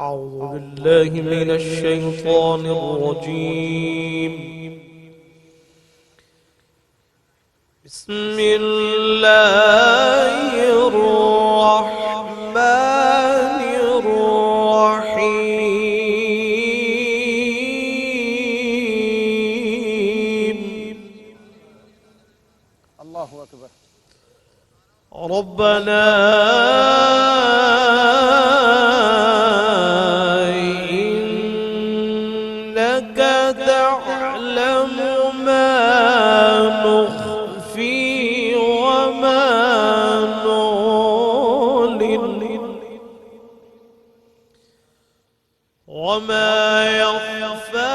أعوذ بالله من الشيطان الرجيم. بسم الله الرحمن الرحيم. الله أكبر. ربنا إنك تعلم ما نخفي وما نعلن وما يخفى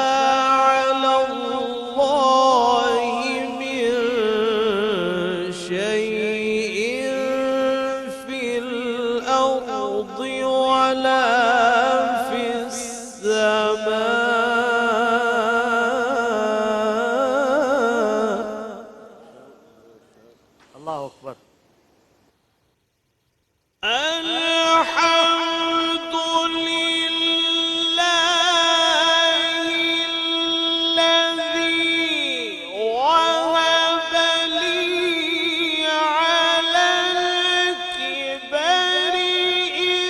على الله من شيء في الأرض ولا في السماء. الله أكبر. الحمد لله الذي وهب لي على الكبر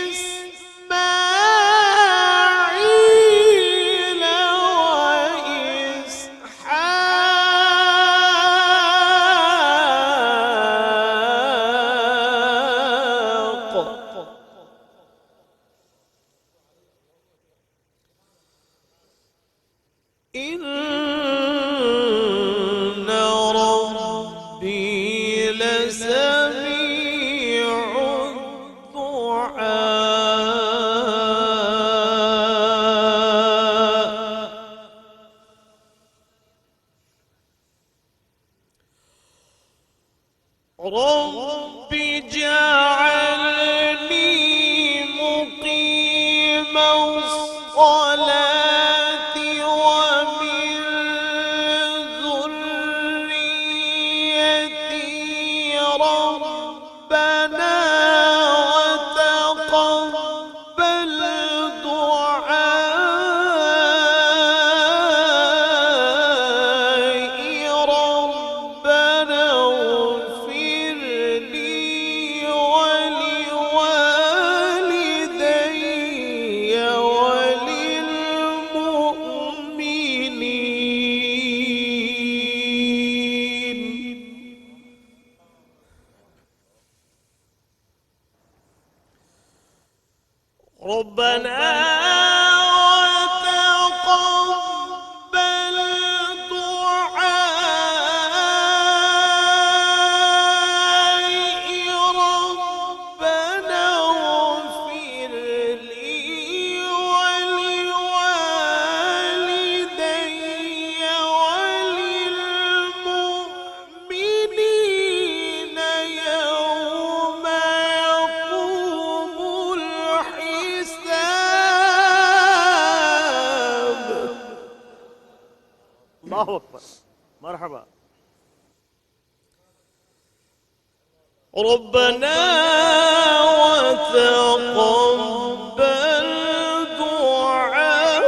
إسماعيل وإسحاق. إن ربي لسميع الدعاء. رب اجعلني مقيم الصلاة ومن ذريتي ربنا وتقبل دعائي. ربنا اغفر لي ولوالدي وللمؤمنين. ربنا وتقبل دعائي. ربنا اغفر لي ولوالدي وللمؤمنين يوم يقوم الحساب. الله أكبر. مرحبا. ربنا وتقبل دعاء.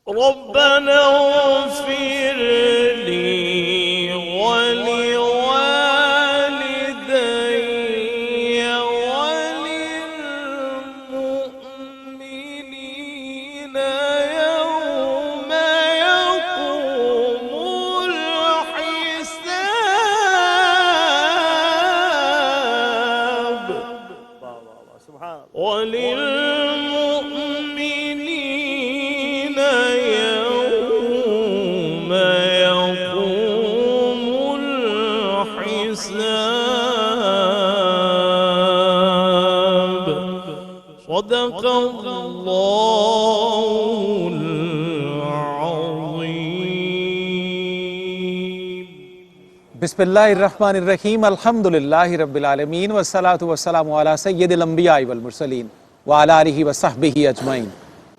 ربنا اغفر لي ولوالدي وللمؤمنين يوم يقوم الحساب. سبحان الله. وللمؤمنين يوم يقوم الحساب. صدق الله العظيم. بسم اللہ الرحمن الرحیم. الحمدللہ رب العالمین والصلاة والسلام علی سید الانبیاء والمرسلین وعلی آلہ وصحبہ اجمعین.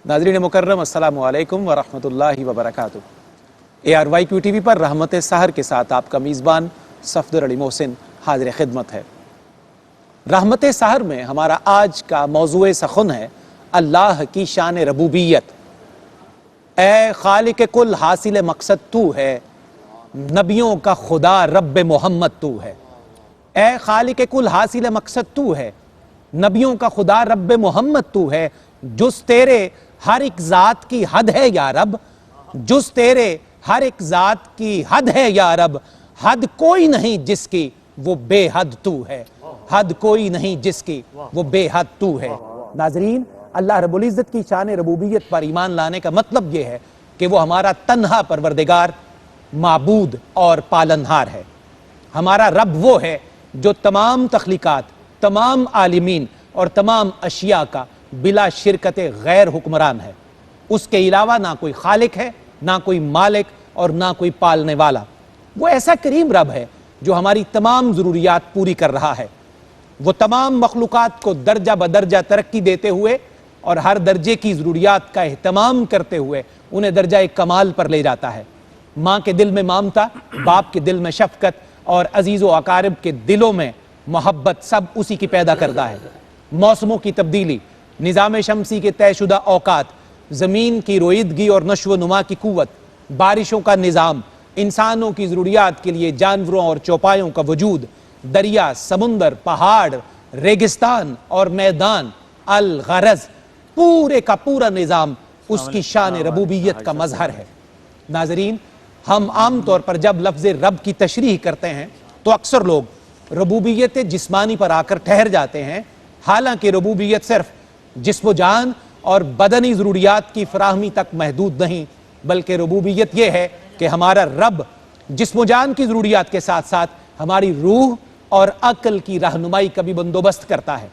ناظرین مکرم السلام علیکم ورحمۃ اللہ وبرکاتہ. ARYQ TV پر رحمت سحر کے ساتھ آپ کا میزبان صفدر علی محسن حاضر خدمت ہے۔ رحمت سحر میں ہمارا آج کا موضوع سخن ہے اللہ کی شان ربوبیت۔ اے خالق کل حاصل مقصد تو ہے، نبیوں کا خدا رب محمد تو ہے۔ اے خالق کل حاصل مقصد تو ہے، نبیوں کا خدا رب محمد تو ہے۔ جز تیرے ہر ایک ذات کی حد ہے یا رب، جز تیرے ہر ایک ذات کی حد ہے یا رب، حد کوئی نہیں جس کی وہ بے حد تو ہے، حد کوئی نہیں جس کی وہ بے حد تو ہے۔ ناظرین، اللہ رب العزت کی شان ربوبیت پر ایمان لانے کا مطلب یہ ہے کہ وہ ہمارا تنہا پروردگار، معبود اور پالنہار ہے۔ ہمارا رب وہ ہے جو تمام تخلیقات، تمام عالمین اور تمام اشیاء کا بلا شرکت غیر حکمران ہے۔ اس کے علاوہ نہ کوئی خالق ہے، نہ کوئی مالک اور نہ کوئی پالنے والا۔ وہ ایسا کریم رب ہے جو ہماری تمام ضروریات پوری کر رہا ہے۔ وہ تمام مخلوقات کو درجہ بدرجہ ترقی دیتے ہوئے اور ہر درجے کی ضروریات کا اہتمام کرتے ہوئے انہیں درجہ کمال پر لے جاتا ہے۔ ماں کے دل میں ممتا، باپ کے دل میں شفقت اور عزیز و اقارب کے دلوں میں محبت سب اسی کی پیدا کرتا ہے۔ موسموں کی تبدیلی، نظام شمسی کے طے شدہ اوقات، زمین کی رویدگی اور نشو و نما کی قوت، بارشوں کا نظام، انسانوں کی ضروریات کے لیے جانوروں اور چوپایوں کا وجود، دریا، سمندر، پہاڑ، ریگستان اور میدان، الغرض پورے کا پورا نظام اس کی شان ربوبیت کا مظہر ہے۔ ناظرین، ہم عام طور پر جب لفظ رب کی تشریح کرتے ہیں تو اکثر لوگ ربوبیت جسمانی پر آ کر ٹھہر جاتے ہیں، حالانکہ ربوبیت صرف جسم و جان اور بدنی ضروریات کی فراہمی تک محدود نہیں، بلکہ ربوبیت یہ ہے کہ ہمارا رب جسم و جان کی ضروریات کے ساتھ ساتھ ہماری روح اور عقل کی رہنمائی کا بھی بندوبست کرتا ہے۔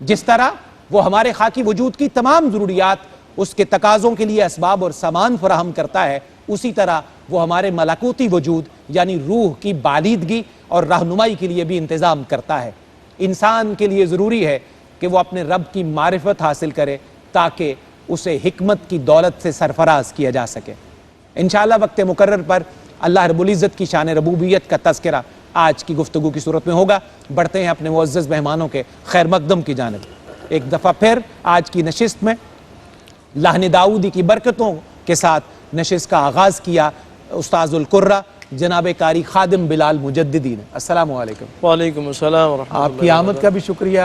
جس طرح وہ ہمارے خاکی وجود کی تمام ضروریات اس کے تقاضوں کے لیے اسباب اور سامان فراہم کرتا ہے، اسی طرح وہ ہمارے ملکوتی وجود یعنی روح کی بالیدگی اور رہنمائی کے لیے بھی انتظام کرتا ہے۔ انسان کے لیے ضروری ہے کہ وہ اپنے رب کی معرفت حاصل کرے تاکہ اسے حکمت کی دولت سے سرفراز کیا جا سکے۔ انشاءاللہ وقت مقرر پر اللہ رب العزت کی شان ربوبیت کا تذکرہ آج کی گفتگو کی صورت میں ہوگا۔ بڑھتے ہیں اپنے معزز مہمانوں کے خیر مقدم کی جانب۔ ایک دفعہ پھر آج کی نشست میں لحن داؤدی کی برکتوں کے ساتھ نشست کا آغاز کیا استاذ القرہ جناب قاری خادم بلال مجددی نے۔ السلام علیکم۔ وعلیکم السلام ورحمۃ اللہ۔ آپ کی آمد کا بھی شکریہ،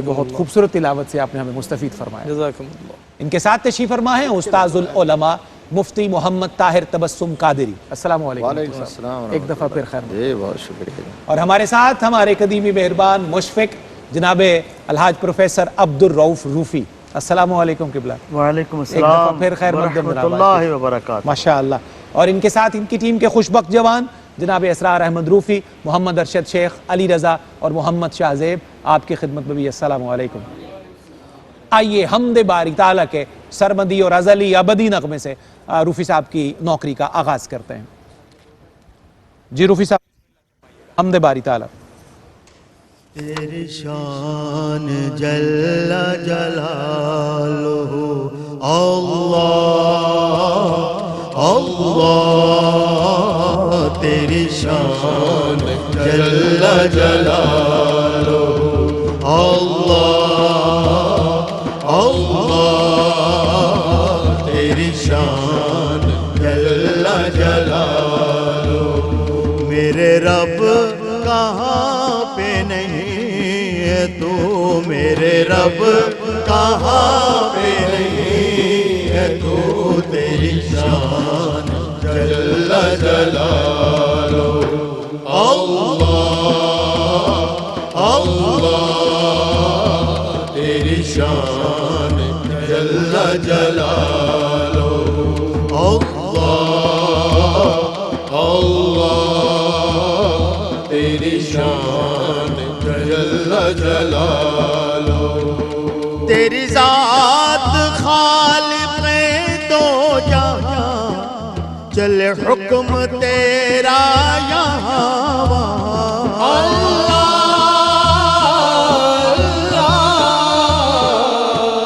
بہت خوبصورت تلاوت سے آپ نے ہمیں مستفید فرمایا۔ جزاکم اللہ۔ ان کے ساتھ تشریف فرما ہیں استاذ العلماء مفتی محمد طاہر تبسم قادری۔ السلام علیکم۔ وعلیکم السلام۔ ایک دفعہ پھر خیر مقدم۔ جی بہت شکریہ۔ اور ہمارے ساتھ ہمارے قدیمی مہربان مشفق جناب الحاج پروفیسر عبد الرؤف روفی۔ السلام علیکم قبلہ۔ وعلیکم ایک دفعہ السلام پھر خیر مقدم ورحمۃ جناب۔ اللہ وبرکاتہ۔ ماشاءاللہ۔ اور ان کے ساتھ ان کی ٹیم کے خوشبخت جوان جناب اسرار احمد روفی، محمد ارشد شیخ، علی رضا اور محمد شاہ زیب، آپ کی خدمت میں بھی السلام علیکم۔ آئیے حمد باری تعالیٰ کے سرمدی اور ازلی ابدی نغمے سے روفی صاحب کی نوکری کا آغاز کرتے ہیں۔ جی روفی صاحب، حمد باری تعالیٰ۔ تیری شان جل جلالہ اللہ اللہ، تیری شان جل جلالہ اللہ اللہ، تیری شان جل جلالہ۔ میرے رب کہاں پہ نہیں ہے تو، میرے رب کہاں پہ نہیں ہے تو، تیری شان جل جلالہ اللہ اللہ، تیری شان جل جلالہ اللہ اللہ، تیری شان جل جلالہ۔ تیری ذات خالق دو جہاں، چلے حکم تیرا یہاں وہاں۔ اللہ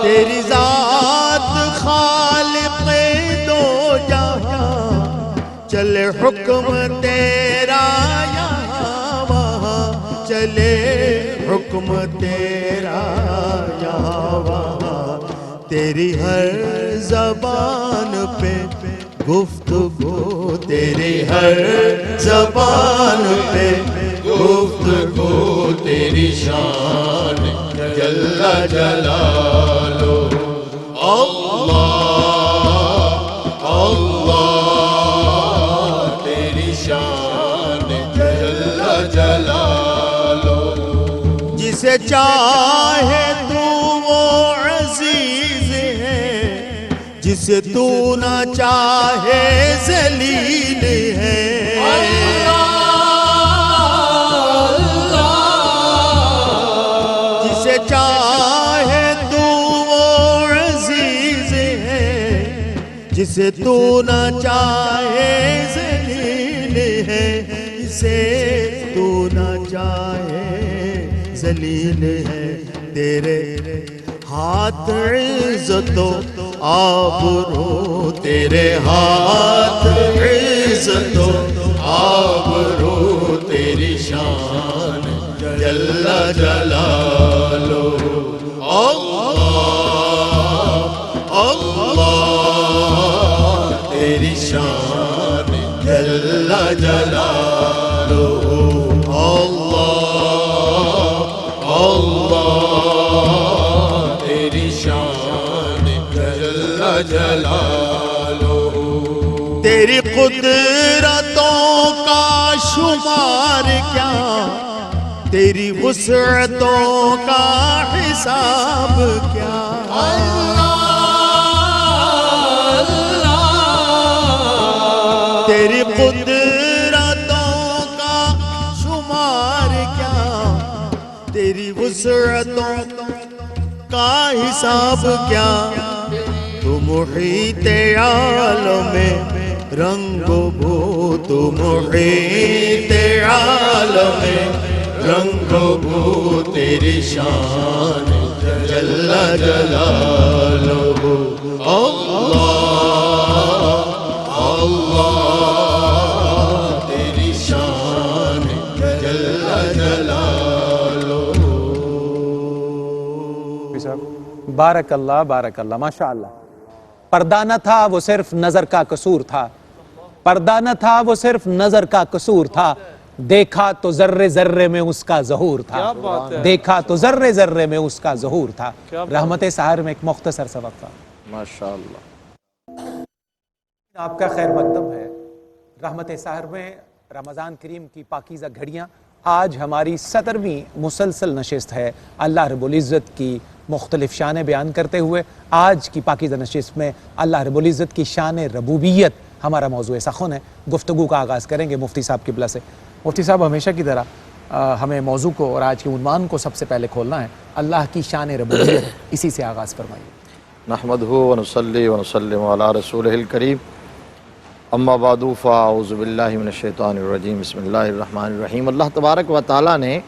تیری ذات خالق دو جہاں، چل تیرا یہاں وہاں چلے حکم تیرا یہاں وہاں تیری ہر زبان پہ گفتگو تیری ہر زبان پہ گفتگو تیری شان جل جلالو اللہ اللہ تیری شان جل جلالو جسے چاہے تو وہ عزیز ہے جسے تو نہ چاہے ذلیل ہے جسے چاہے تو وہ عزیز ہے جسے تو نہ چاہے ذلیل ہے جسے تو نہ چاہے ذلیل ہے تیرے ہاتھ عزت و آبرو تیرے ہاتھ عزت و آبرو تیری شان جل جلالو اللہ اللہ تیری شان جل جلالو اللہ اللہ تیری شان جل جلالو تیری قدرتوں کا شمار کیا تیری وسعتوں کا حساب کیا تیری قدرتوں کا شمار کیا تیری وسعتوں کا حساب کیا تو محیط عالم میں رنگ و بو تو محیط عالم میں رنگ و بو تیری شان جل جلالو اللہ اللہ تیری شان جل جلالو بارک اللہ ماشاء اللہ پردہ نہ تھا وہ صرف نظر کا قصور تھا پردہ نہ تھا وہ صرف نظر کا قصور تھا دیکھا تو ذرے ذرے میں اس کا ظہور تھا دیکھا تو ذرے ذرے میں اس کا ظہور تھا رحمت سحر میں ایک مختصر سا وقفہ ماشاءاللہ آپ کا خیر مقدم ہے رحمت سحر میں رمضان کریم کی پاکیزہ گھڑیاں آج ہماری 17ویں مسلسل نشست ہے اللہ رب العزت کی مختلف شانیں بیان کرتے ہوئے آج کی پاکیزہ نشست میں اللہ رب العزت کی شان ربوبیت ہمارا موضوع سخن ہے گفتگو کا آغاز کریں گے مفتی صاحب کی بلا سے مفتی صاحب ہمیشہ کی طرح ہمیں موضوع کو اور آج کے عنوان کو سب سے پہلے کھولنا ہے اللہ کی شان ربوبیت اسی سے آغاز فرمائیے نحمدہ ونصلی ونسلم علی رسولہ الکریم اما بعد فاعوذ باللہ من الشیطان الرجیم بسم اللہ الرحمن الرحیم اللہ تبارک و تعالیٰ نے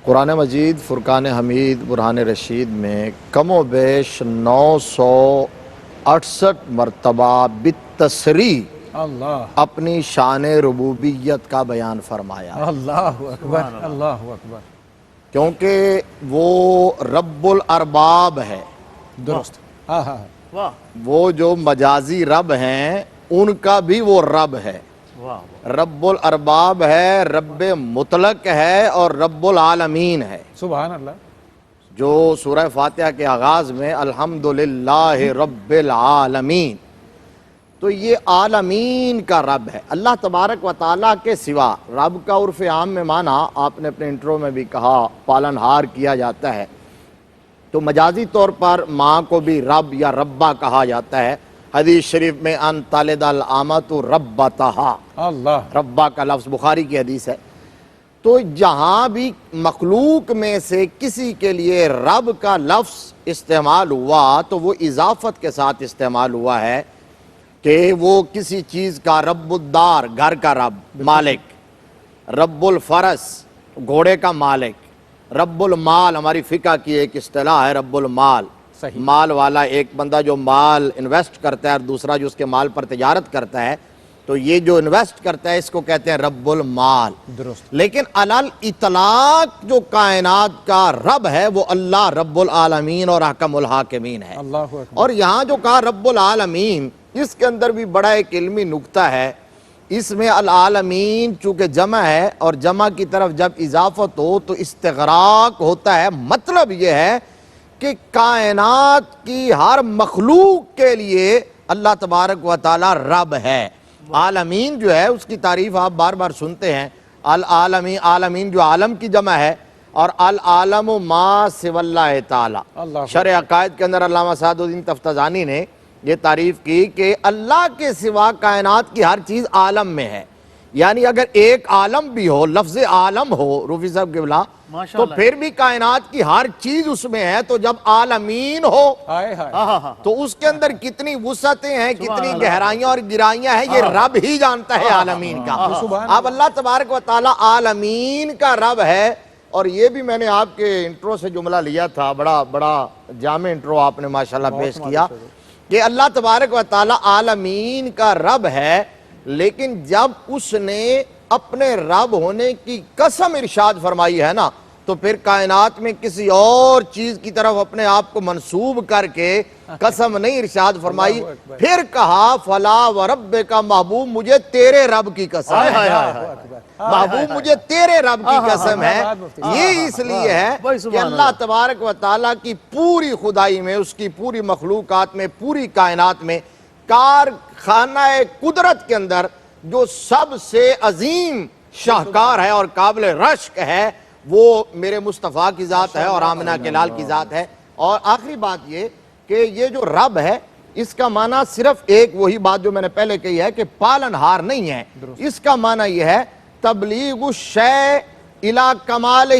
قرآن مجید فرقان حمید برہان رشید میں کم و بیش 968 مرتبہ بالتصریح اللہ اپنی شان ربوبیت کا بیان فرمایا اللہ اکبر اللہ اکبر کیونکہ وہ رب الارباب ہے درست ہاں ہاں واہ وہ جو مجازی رب ہیں ان کا بھی وہ رب ہے رب الارباب ہے رب مطلق ہے اور رب العالمین ہے سبحان اللہ جو سورہ فاتحہ کے آغاز میں الحمدللہ رب العالمین تو یہ عالمین کا رب ہے اللہ تبارک و تعالیٰ کے سوا رب کا عرف عام میں مانا آپ نے اپنے انٹرو میں بھی کہا پالنہار کیا جاتا ہے تو مجازی طور پر ماں کو بھی رب یا ربا کہا جاتا ہے حدیث شریف میں ان تلد الامۃ ربتہا اللہ ربا کا لفظ بخاری کی حدیث ہے تو جہاں بھی مخلوق میں سے کسی کے لیے رب کا لفظ استعمال ہوا تو وہ اضافت کے ساتھ استعمال ہوا ہے کہ وہ کسی چیز کا رب الدار گھر کا رب مالک رب الفرس گھوڑے کا مالک رب المال ہماری فقہ کی ایک اصطلاح ہے رب المال صحیح مال والا ایک بندہ جو مال انویسٹ کرتا ہے اور دوسرا جو اس کے مال پر تجارت کرتا ہے تو یہ جو انویسٹ کرتا ہے اس کو کہتے ہیں رب المال. درست. لیکن علل اطلاق جو کائنات کا رب ہے وہ اللہ رب العالمین اور احکم الحاکمین ہے. اللہ اکبر. اور یہاں جو کہا رب العالمین، اس کے اندر بھی بڑا ایک علمی نکتہ ہے. اس میں العالمین چونکہ جمع ہے اور جمع کی طرف جب اضافت ہو تو استغراق ہوتا ہے. مطلب یہ ہے کہ کائنات کی ہر مخلوق کے لیے اللہ تبارک و تعالی رب ہے. عالمین جو ہے اس کی تعریف آپ بار بار سنتے ہیں. العالمین، عالمین جو عالم کی جمع ہے، اور العالم ما سوی اللہ تعالی. شرح عقائد کے اندر علامہ سعد الدین تفتزانی نے یہ تعریف کی کہ اللہ کے سوا کائنات کی ہر چیز عالم میں ہے. یعنی اگر ایک عالم بھی ہو، لفظ عالم ہو روفی صاحب قبلہ، تو پھر بھی کائنات کی ہر چیز اس میں ہے. تو جب عالمین ہو تو اس کے اندر کتنی وسعتیں ہیں، کتنی گہرائیاں اور گرائیاں ہیں، یہ رب ہی جانتا ہے عالمین کا. اب اللہ تبارک و تعالی عالمین کا رب ہے. اور یہ بھی میں نے آپ کے انٹرو سے جملہ لیا تھا، بڑا جامع انٹرو آپ نے ماشاءاللہ پیش کیا کہ اللہ تبارک و تعالی عالمین کا رب ہے. لیکن جب اس نے اپنے رب ہونے کی قسم ارشاد فرمائی ہے نا، تو پھر کائنات میں کسی اور چیز کی طرف اپنے آپ کو منسوب کر کے قسم نہیں ارشاد فرمائی. پھر کہا فلا وربک محبوب مجھے تیرے رب کی قسم ہے، محبوب مجھے تیرے رب کی قسم ہے. یہ اس لیے ہے کہ اللہ تبارک و تعالیٰ کی پوری خدائی میں، اس کی پوری مخلوقات میں، پوری کائنات میں، کارخانہ قدرت کے اندر جو سب سے عظیم شاہکار ہے اور قابل رشک ہے وہ میرے مصطفیٰ کی ذات ہے اور آمنہ کے لال کی ذات ہے. اور آخری بات یہ کہ یہ جو رب ہے اس کا معنی صرف ایک وہی بات جو میں نے پہلے کہی ہے کہ پالنہار نہیں ہے. اس کا معنی یہ ہے تبلیغ الشیء الی کمالہ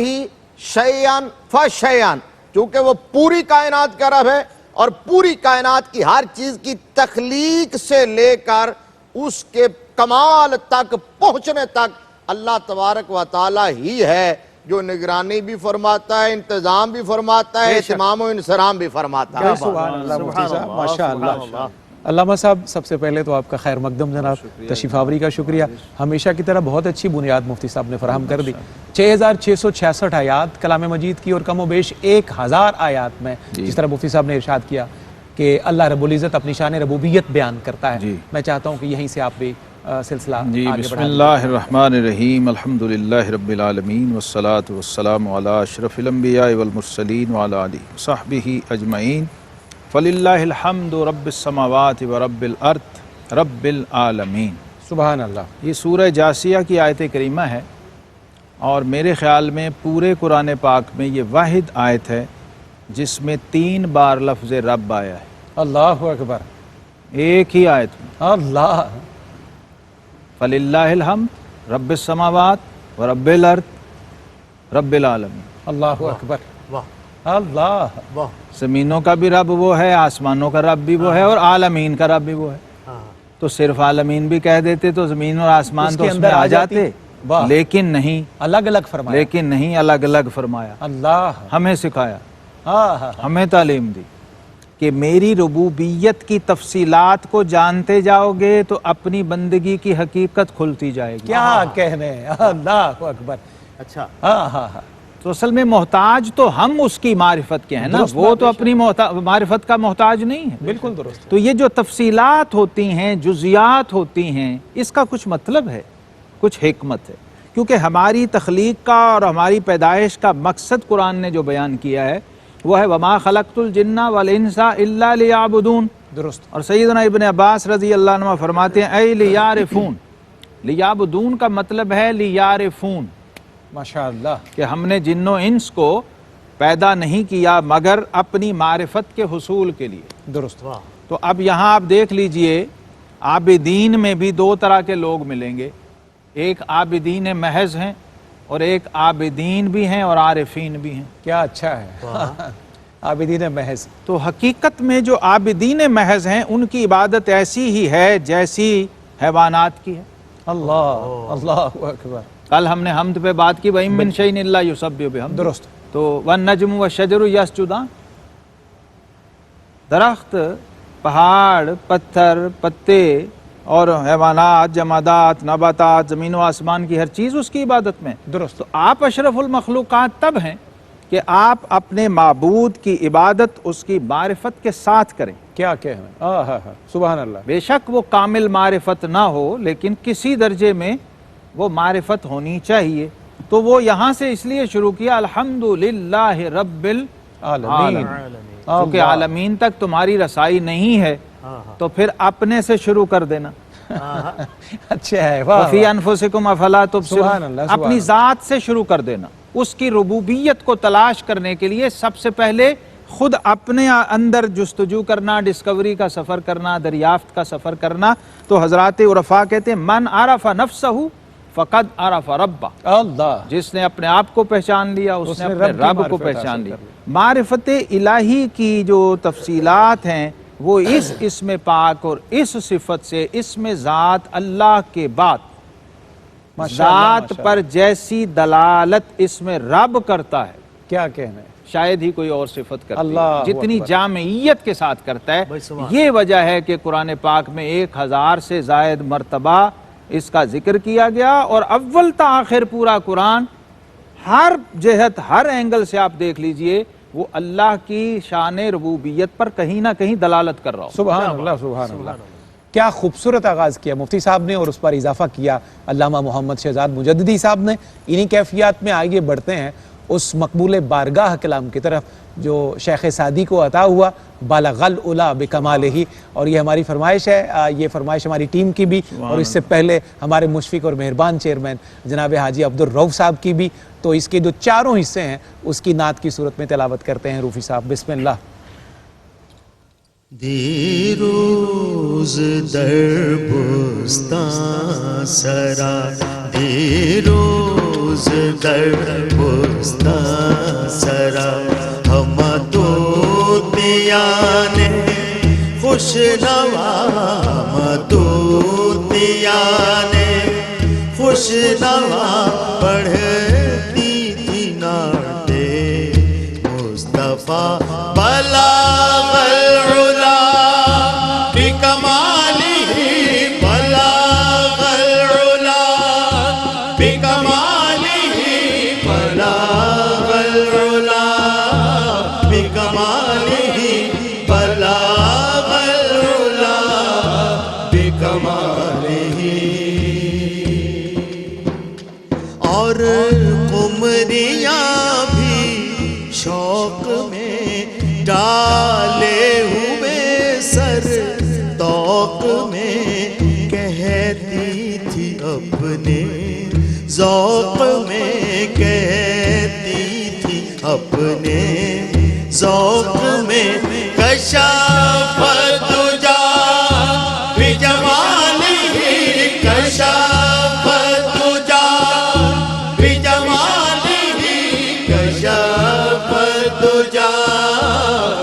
شیئا فشیئا، چونکہ وہ پوری کائنات کا رب ہے اور پوری کائنات کی ہر چیز کی تخلیق سے لے کر اس کے کمال تک پہنچنے تک اللہ تبارک و تعالی ہی ہے جو نگرانی بھی فرماتا ہے، انتظام بھی فرماتا ہے، اہتمام و انصرام بھی فرماتا ہے. سبحان اللہ مفتی صاحب، ماشاءاللہ. علامہ صاحب سب سے پہلے تو آپ کا خیر مقدم جناب، تشریف آوری کا شکریہ. ہمیشہ کی طرح بہت اچھی بنیاد مفتی صاحب نے فراہم کر دی. 6666 آیات کلام مجید کی اور کم و بیش 1000 آیات میں جس طرح مفتی صاحب نے ارشاد کیا کہ اللہ رب العزت اپنی شان ربوبیت بیان کرتا ہے. میں چاہتا ہوں کہ یہیں سے آپ بھی سلسلہ آگے بسم اللہ الرحمن الرحیم. الحمدللہ رب العالمین والصلاة والسلام علی اشرف الانبیاء والمرسلین وعلی آلہ وصحبہ اجمعین. فللہ الحمد رب السماوات ورب الارض رب العالمین. سبحان اللہ. یہ سورہ جاسیہ کی آیت کریمہ ہے اور میرے خیال میں پورے قرآن پاک میں یہ واحد آیت ہے جس میں 3 بار لفظ رب آیا ہے. اللہ اکبر. ایک ہی آیت میں. اللہ. فللہ الحمد رب السماوات ورب الارض رب العالمین. اللہ اکبر. اللہ. زمینوں کا بھی رب وہ ہے، آسمانوں کا رب بھی وہ ہے اور عالمین کا رب بھی وہ ہے. تو صرف عالمین بھی کہہ دیتے تو زمین اور آسمان تو اس میں آ جاتے، لیکن نہیں، الگ الگ فرمایا. لیکن نہیں، الگ الگ فرمایا. اللہ ہمیں سکھایا، ہمیں تعلیم دی کہ میری ربوبیت کی تفصیلات کو جانتے جاؤ گے تو اپنی بندگی کی حقیقت کھلتی جائے گی. کیا کہنے. اللہ اکبر. اچھا. تو اصل میں محتاج تو ہم اس کی معرفت کے ہیں نا، وہ تو اپنی معرفت کا محتاج نہیں ہے. بالکل درست. تو یہ جو تفصیلات ہوتی ہیں، جزیات ہوتی ہیں، اس کا کچھ مطلب ہے، کچھ حکمت ہے. کیونکہ ہماری تخلیق کا اور ہماری پیدائش کا مقصد قرآن نے جو بیان کیا ہے وہ ہے وما خلقت الجن والانس الا لیعبدون. درست. اور سیدنا ابن عباس رضی اللہ عنہ فرماتے ہیں اے لیعرفون. لیعبدون کا مطلب ہے لیعرفون. ماشاءاللہ. کہ ہم نے جن و انس کو پیدا نہیں کیا مگر اپنی معرفت کے حصول کے لیے. درست. تو اب یہاں آپ دیکھ لیجئے عابدین میں بھی 2 طرح کے لوگ ملیں گے. ایک عابدین محض ہیں اور ایک عابدین بھی ہیں اور عارفین بھی ہیں. کیا اچھا ہے. عابدین محض. تو حقیقت میں جو عابدین محض ہیں ان کی عبادت ایسی ہی ہے جیسی حیوانات کی ہے. اللہ. اللہ اکبر. کل ہم نے حمد پہ بات کی وَإِن مِّن شَيْءٍ إِلَّا يُسَبِّحُ بِحَمْدِهِ. درست. تو وَالنَّجْمُ وَالشَّجَرُ يَسْجُدَانِ. درخت، پہاڑ، پتھر، پتے اور حیوانات، جمادات، نباتات، زمین و آسمان کی ہر چیز اس کی عبادت میں درست. تو آپ اشرف المخلوقات تب ہیں کہ آپ اپنے معبود کی عبادت اس کی معرفت کے ساتھ کریں. کیا کہنا، سبحان اللہ. بے شک وہ کامل معرفت نہ ہو لیکن کسی درجے میں وہ معرفت ہونی چاہیے. تو وہ یہاں سے اس لیے شروع کیا الحمدللہ رب العالمین، کیونکہ عالمین تک تمہاری رسائی نہیں ہے تو پھر اپنے سے شروع کر دینا. اچھا ہے، واہ وفی انفسکم افلا تبصرون، سبحان اللہ، سبحان اپنی ذات سے شروع کر دینا. اس کی ربوبیت کو تلاش کرنے کے لیے سب سے پہلے خود اپنے اندر جستجو کرنا، ڈسکوری کا سفر کرنا، دریافت کا سفر کرنا. تو حضرات عرفاء کہتے ہیں من عرف نفسہ فقد عرف ربہ، اللہ. جس نے اپنے آپ کو پہچان لیا اس نے اپنے رب کی رب کو معرفت پہچان حاصل لیا. کر لی. معرفت الہی کی جو تفصیلات ہیں وہ اس اسم پاک اور اس صفت سے، اسم ذات اللہ کے بعد ذات پر جیسی دلالت اسم رب کرتا ہے کیا کہنا ہے، شاید ہی کوئی اور صفت کرتی اللہ ہے جتنی اکبر. جامعیت کے ساتھ کرتا ہے. یہ وجہ ہے کہ قرآن پاک میں 1000 سے زائد مرتبہ اس کا ذکر کیا گیا، اور اول تا آخر پورا قرآن ہر جہت، ہر اینگل سے آپ دیکھ لیجئے وہ اللہ کی شان ربوبیت پر کہیں نہ کہیں دلالت کر رہا ہو. سبحان اللہ، سبحان اللہ. کیا خوبصورت آغاز کیا مفتی صاحب نے اور اس پر اضافہ کیا علامہ محمد شہزاد مجددی صاحب نے. انہی کیفیات میں آگے بڑھتے ہیں اس مقبول بارگاہ کلام کی طرف جو شیخ سعدی کو عطا ہوا، بالغ العلا بکمالہ. اور یہ ہماری فرمائش ہے، یہ فرمائش ہماری ٹیم کی بھی اور اس سے پہلے ہمارے مشفق اور مہربان چیئرمین جناب حاجی عبدالرؤف صاحب کی بھی. تو اس کے جو چاروں حصے ہیں اس کی نعت کی صورت میں تلاوت کرتے ہیں روفی صاحب. بسم اللہ. دیروز در بستان سرا، دیروز در بستان سرا، ہم دوتیان خوش نوا، ہم دوتیان خوش نوا پڑھتی تھی نعتِ مصطفیٰ. بلاغ العلا بکمالہ، بلاغ العلا بکمالہ، بلاغ العلا بکمالہ، بلاغ العلا بکمالہ. اور قمریاں بھی شوق میں ڈالے ہوئے سر توق میں کہتی تھی اپنے ذوق میں، کہتی تھی اپنے ذوق میں کشف الدجا بجمالہ، کشف الدجا بجمالہ، کشف الدجا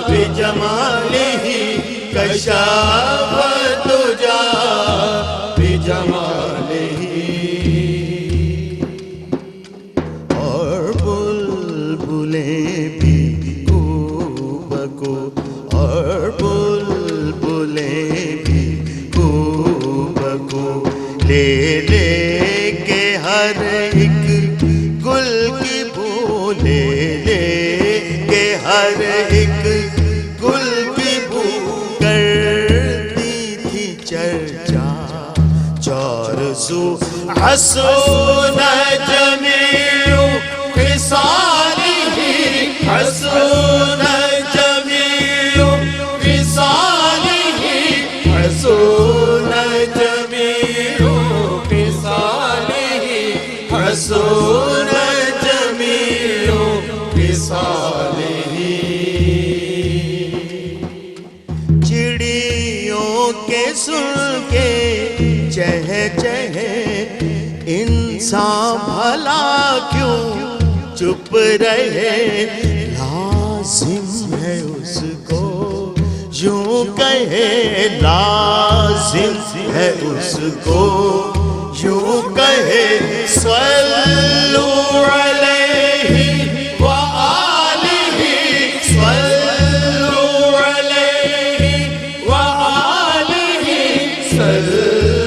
بجمالہ، کشف الدجا بجمالہ. اور بلبلیں بھی کو بکو، اور بلبلیں بھی کو بکو، لے لے کے ہر ایک گل کی بو، لے لے کے ہر ایک گل کی بو کرتی تھی چرچا. چار سو حسن جمیع خصالہ، حسن جمیع خصالہ، حسن جمیع خصالہ، حسن جمیع خصالہ. چڑیوں کے سن کے چہ چہے انسان بھلا کیوں چپ رہے، لازم ہے اس کو یوں کہے، لازم ہے اس کو یوں کہے. صلو علیہ وآلہ، صلو علیہ وآلہ، صلو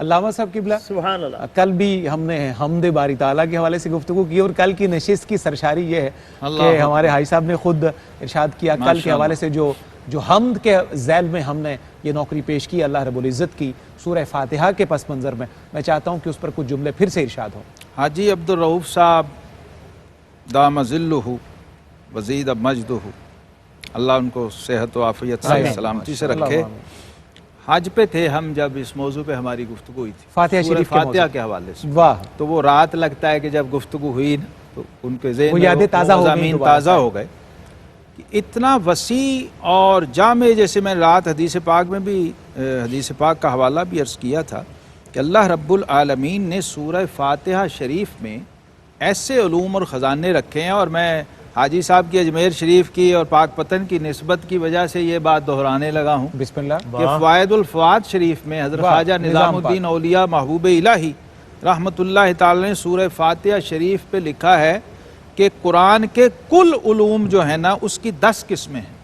علامہ صاحب قبلہ، سبحان اللہ. کل بھی ہم نے حمد باری تعالیٰ کے حوالے سے گفتگو کی، اور کل کی نشست کی سرشاری یہ ہے کہ ہمارے حاجی صاحب نے خود ارشاد کیا کل کے حوالے سے جو حمد کے ذیل میں ہم نے یہ نوکری پیش کی اللہ رب العزت کی سورہ فاتحہ کے پس منظر میں چاہتا ہوں کہ اس پر کچھ جملے پھر سے ارشاد ہوں. حاجی عبدالرؤوف صاحب دام ذلہ وزید مجدہ، اللہ ان کو صحت و عافیت سے سلامتی سے رکھے. حج پہ تھے ہم جب اس موضوع پہ ہماری گفتگو ہوئی تھی، فاتحہ سورہ شریف کے فاتحہ موضوع کے حوالے سے. واہ، تو وہ رات لگتا ہے کہ جب گفتگو ہوئی نا تو ان کے ذہن وہ میں یادیں تازہ ہو گئیں مضامین دوبارہ تازہ ہو گئے کہ اتنا وسیع اور جامع، جیسے میں رات حدیث پاک میں بھی حدیث پاک کا حوالہ بھی عرض کیا تھا کہ اللہ رب العالمین نے سورہ فاتحہ شریف میں ایسے علوم اور خزانے رکھے ہیں، اور میں حاجی صاحب کی اجمیر شریف کی اور پاک پتن کی نسبت کی وجہ سے یہ بات دہرانے لگا ہوں بسم اللہ. کہ فوائد الفواد شریف میں حضرت واہ، خواجہ نظام نظام الدین اولیاء محبوب الہی رحمۃ اللہ تعالی نے سورہ فاتحہ شریف پہ لکھا ہے کہ قرآن کے کل علوم جو ہیں نا اس کی 10 قسمیں ہیں.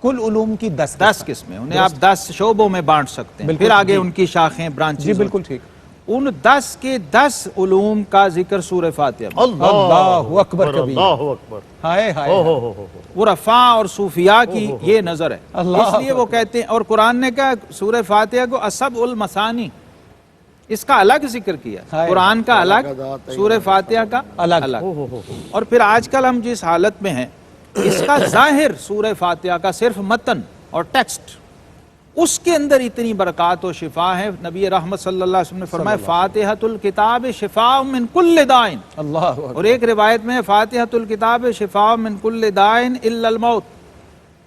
کل علوم کی 10 قسمیں، انہیں آپ 10 شعبوں میں بانٹ سکتے ہیں، بالکل، پھر آگے جی. ان کی شاخیں برانچز. جی بالکل ٹھیک. ان 10 کے 10 علوم کا ذکر سورہ فاتحہ میں. اللہ اکبر کبیر. اللہ اکبر. ہائے ہائے. وہ رفاع اور صوفیاء کی یہ نظر ہے، اللہ اس لیے وہ کہتے ہیں. اور قرآن نے کہا سورہ فاتحہ کو اسبع المثانی، اس کا الگ ذکر کیا، قرآن کا الگ، سورہ فاتحہ کا الگ. اور پھر آج کل ہم جس حالت میں ہیں، اس کا ظاہر سورہ فاتحہ کا صرف متن اور ٹیکسٹ، اس کے اندر اتنی برکات و شفا ہے. نبی رحمت صلی اللہ علیہ وسلم نے فرمایا فاتحۃ الکتاب شفاء من کل داء، اللہ اکبر. اور ایک روایت میں فاتحۃ الکتاب شفاء من کل داء الا الموت،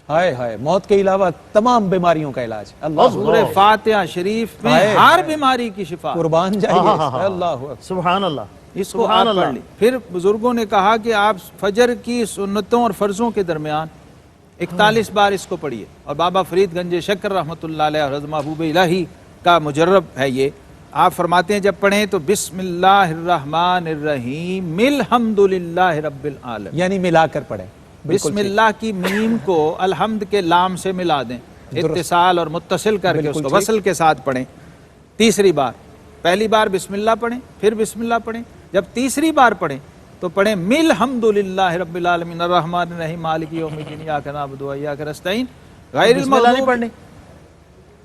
ہائے ہائے، موت کے علاوہ تمام بیماریوں کا علاج. اللہ سورہ فاتحہ شریف میں ہائے ہر ہائے. بیماری کی شفا. قربان جائیے. اللہ اکبر. سبحان اللہ. اس کو آپ پڑھ لی. پھر بزرگوں نے کہا کہ آپ فجر کی سنتوں اور فرضوں کے درمیان 41 بار اس کو پڑھیے. اور بابا فرید گنج شکر رحمۃ اللہ علیہ حضرت محبوب الہی کا مجرب ہے یہ. آپ فرماتے ہیں جب پڑھیں تو بسم اللہ الرحمن الرحیم الحمد للہ رب العالمین، یعنی ملا کر پڑھیں. بسم اللہ کی میم کو الحمد کے لام سے ملا دیں، اتصال اور متصل کر کے اس کو وصل کے ساتھ پڑھیں. تیسری بار، پہلی بار بسم اللہ پڑھیں، پھر بسم اللہ پڑھیں. جب تیسری بار پڑھیں تو پڑھیں مل حمد للہ رب العالمین الرحمن الرحیم مالک یوم الدین ایاک نعبد و ایاک نستعین غیر المغضوب. پڑھنی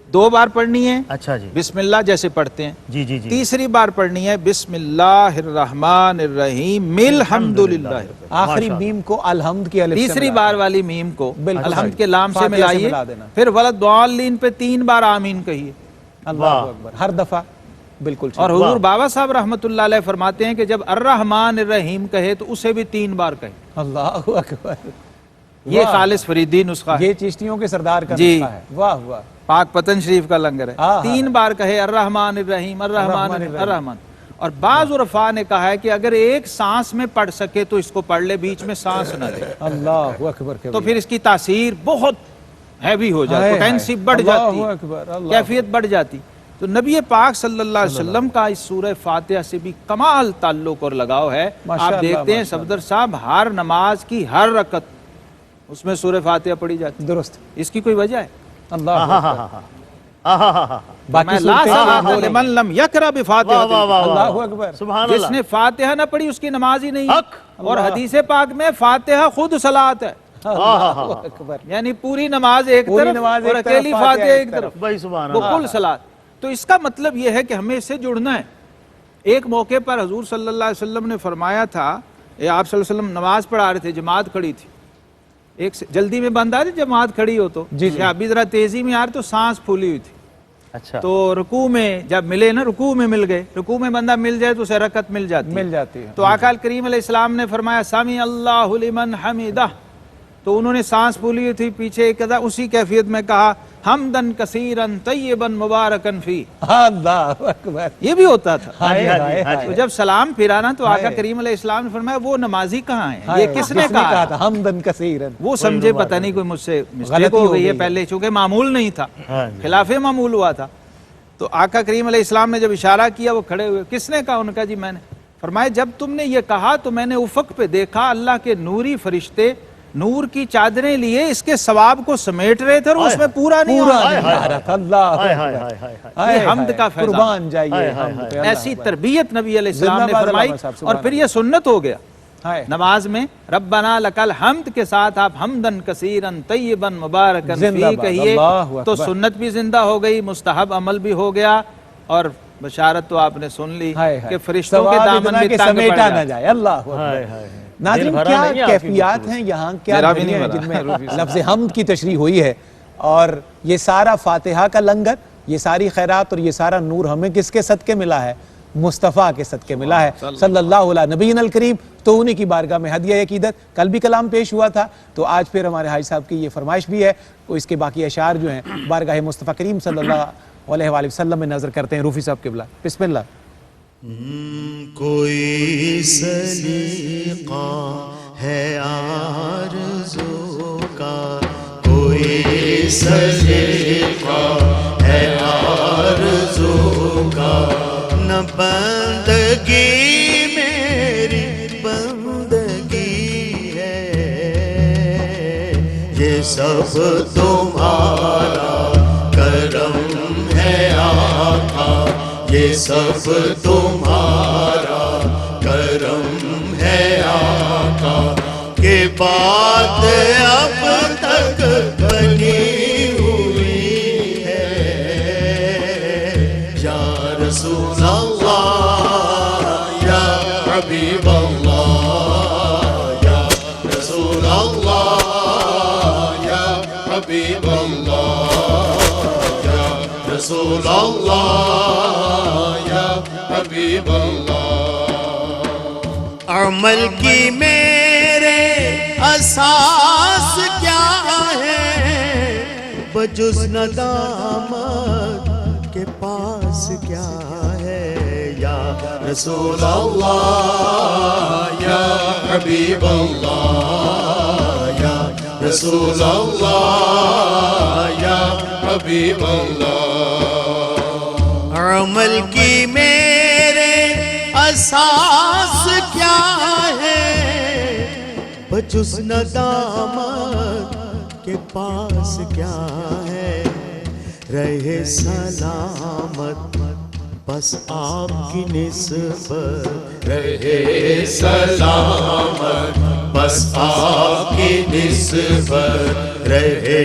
2 بار پڑھنی ہے اچھا جی. بسم اللہ جیسے پڑھتے ہیں. جی جی جی. تیسری بار پڑھنی ہے بسم اللہ الرحمن الرحیم مل حمد للہ. آخری میم کو الحمد کی الف سے تیسری ملا بار والی میم کو بالکل الحمد کے لام سے فاتحہ سے ملائیے. ملا دینا. پھر ولضالین پہ 3 بار آمین کہیے. اللہ اکبر. ہر دفعہ بالکل ٹھیک. اور حضور بابا صاحب رحمۃ اللہ علیہ فرماتے ہیں کہ جب الرحمن الرحیم کہے تو اسے بھی 3 بار کہے. اللہ اکبر. یہ خالص فریدی نسخہ ہے، یہ چشتیوں کے سردار کا جی. نسخہ ہے. واہ واہ. پاک پتن شریف کا لنگر ہے. ہاں. 3 بار کہے الرحمن الرحیم الرحمن الرحمن. اور بعض عرفاء نے کہا ہے کہ اگر ایک سانس میں پڑھ سکے تو اس کو پڑھ لے، بیچ میں سانس نہ لے، اللہ اکبر. تو پھر اس کی تاثیر بہت ہیوی ہو جاتی، پوٹینسی بڑھ جاتی، کیفیت بڑھ جاتی. تو نبی پاک صلی اللہ علیہ وسلم کا اس سورہ فاتحہ سے بھی کمال تعلق اور لگاؤ ہے. آپ دیکھتے ہیں صفدر صاحب ہر نماز کی ہر رکعت اس میں سورہ فاتحہ پڑھی جاتی. درست. اس کی کوئی وجہ ہے؟ اللہ میں لا صلاۃ لمن لم یقرأ بفاتحہ. اللہ اکبر. سبحان جس اللہ. نے فاتحہ نہ پڑھی اس کی نماز ہی نہیں. حق. اور حدیث پاک میں فاتحہ خود صلاۃ ہے، اللہ اکبر. یعنی پوری نماز ایک طرف نماز اور ایک طرف، اکیلی فاتحہ فاتحہ ایک ایک طرف، بھائی سبحان وہ اللہ. کل صلاۃ. تو اس کا مطلب یہ ہے کہ ہمیں اس سے جڑنا ہے. ایک موقع پر حضور صلی اللہ علیہ وسلم نے فرمایا تھا، آپ صلی اللہ علیہ وسلم نماز پڑھا رہے تھے، جماعت کھڑی تھی. ایک جلدی میں بند آ رہی جماعت کھڑی ہو تو ابھی ذرا تیزی میں آ رہے تو سانس پھولی ہوئی تھی. اچھا. تو رکوع میں جب ملے نا، رکوع میں مل گئے. رکوع میں بندہ مل جائے تو اسے رکعت مل جاتی ہے. تو آقا کریم علیہ السلام نے فرمایا سمی اللہ لمن حمیدہ. تو انہوں نے سانس پھولی ہوئی تھی پیچھے ایک اسی کیفیت میں کہا حمدن کثیرن طیبن مبارکن فی. اللہ اکبر. یہ بھی ہوتا تھا. تو جب سلام پھرا نا تو آقا کریم علیہ السلام نے فرمایا وہ نمازی کہاں ہیں، یہ کس نے کہا تھا حمدن کثیرن؟ وہ سمجھے پتہ نہیں کوئی مجھ سے مسٹیک ہو گئی ہے پہلے، چونکہ معمول نہیں تھا، خلاف معمول ہوا تھا. تو آقا کریم علیہ السلام نے جب اشارہ کیا وہ کھڑے ہوئے. کس نے کہا؟ ان کا جی میں نے. فرمایا جب تم نے یہ کہا تو میں نے افق پہ دیکھا اللہ کے نوری فرشتے نور کی چادریں لیے اس کے ثواب کو سمیٹ رہے تھے اور اس میں پورا نہیں پورا آ رہا نہیں آ رہا تھا۔ اللہ ہائے ہائے ہائے ہائے ہائے۔ یہ حمد کا فیضان۔ قربان جائیے حمد پہ، اللہ ایسی اکبر۔ تربیت نبی علیہ السلام زندہ نے باد فرمائی علامہ صاحب، اور سبحان پھر یہ سنت ہو گیا ہائے۔ نماز میں ربنا لکل حمد کے ساتھ آپ حمدن کثیرن طیبن مبارکن زندہ فی باد، کہیے اللہ تو اکبر۔ سنت بھی زندہ ہو گئی، مستحب عمل بھی ہو گیا، اور بشارت تو آپ نے سن لی ہائے ہائے۔ کہ فرشتوں کے ثواب دامن اتنا بھی کہ تنگ پڑ سمیٹا نہ جاتے۔ جائے، اللہ اکبر۔ ہائے ہائے۔ ناظرین، دل بھرا کیا نہیں آپ کی کیفیات گفتگو ہیں یہاں، کیا میرا بھی نہیں دھڑیاں ہیں بھرا۔ جن میں لفظ حمد کی تشریح ہوئی ہے، اور یہ سارا فاتحہ کا لنگر، یہ ساری خیرات اور یہ سارا نور ہمیں کس کے صدقے ملا ہے؟ مصطفیٰ کے صدقے ملا ہے صلی اللہ علیہ نبینا الکریم۔ تو انہی کی بارگاہ میں ہدیہ عقیدت، کل بھی کلام پیش ہوا تھا، تو آج پھر ہمارے حاجی صاحب کی یہ فرمائش بھی ہے، وہ اس کے باقی اشعار جو ہیں بارگاہ مصطفیٰ کریم صلی اللہ علیہ وآلہ وسلم میں نظر کرتے ہیں۔ روفی صاحب قبلہ، بسم اللہ۔ کوئی سلیقہ ہے آرزو کا، کوئی سلیقہ ہے آرزو کا، نہ بندگی میری بندگی ہے، یہ سب تمہارا کرم ہے آقا، یہ سب تمہارا کرم ہے آقا، کہ بات اب تک بنی ہوئی ہے، یا رسول اللہ یا حبیب اللہ، یا رسول اللہ یا حبیب اللہ، یا رسول اللہ یا حبیب اللہ۔ عمل کی میرے اساس کیا ہے، بجز ندامت کے پاس کیا ہے، یا رسول اللہ یا حبیب اللہ، یا رسول اللہ یا حبیب اللہ۔ عمل کی میرے اساس کیا ہے، بجز ندامت کے پاس کیا ہے، رہے سلامت بس آپ کی نسبت، رہے سلامت بس آپ کی نسبت، رہے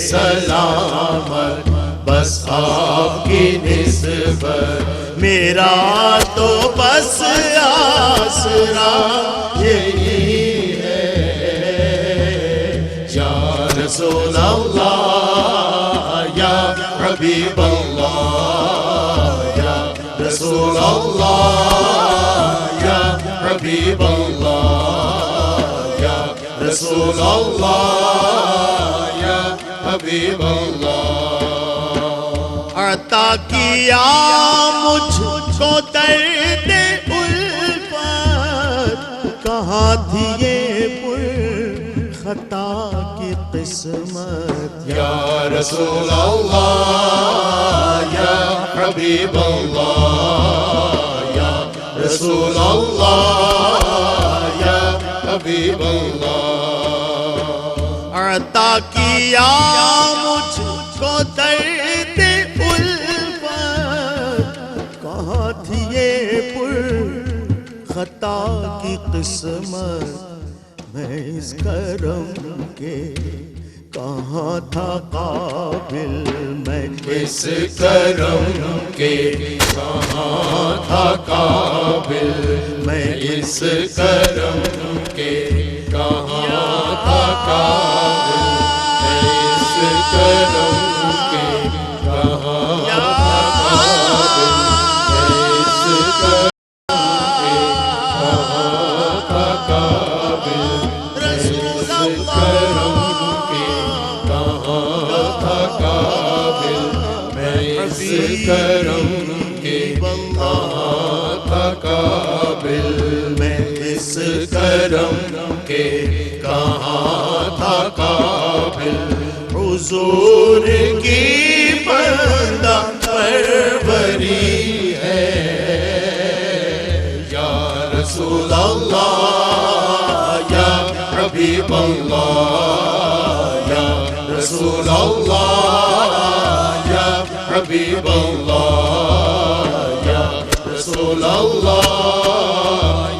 سلامت بس آپ کی نسبت، میرا تو بس آسرا یہی ہے، یا رسول اللہ یا حبیب اللہ، یا رسول اللہ یا حبیب اللہ، یا رسول اللہ یا حبیب اللہ۔ عطا کیا مجھ کو درد الفت، کہاں تھی یہ پر خطا کی قسمت، یا رسول اللہ یا حبیب اللہ، یا رسول اللہ یا حبیب اللہ۔ عطا کیا مجھ کو درد کہاں تھی یہ پر خطا کی قسمت، میں اس کرم کے کہاں تھا قابل، میں اس کرم کے کہاں تھا قابل، میں اس کرم کے کہاں تھا قابل، میں اس کرم کے کہاں کرم کے کہاں تھا قابل، میں اس کرم کے کہاں تھا قابل، حضور کی بندہ پروری ہے، یا رسول اللہ یا حبیب اللہ یا رسول اللہ یا حبیب اللہ یا رسول اللہ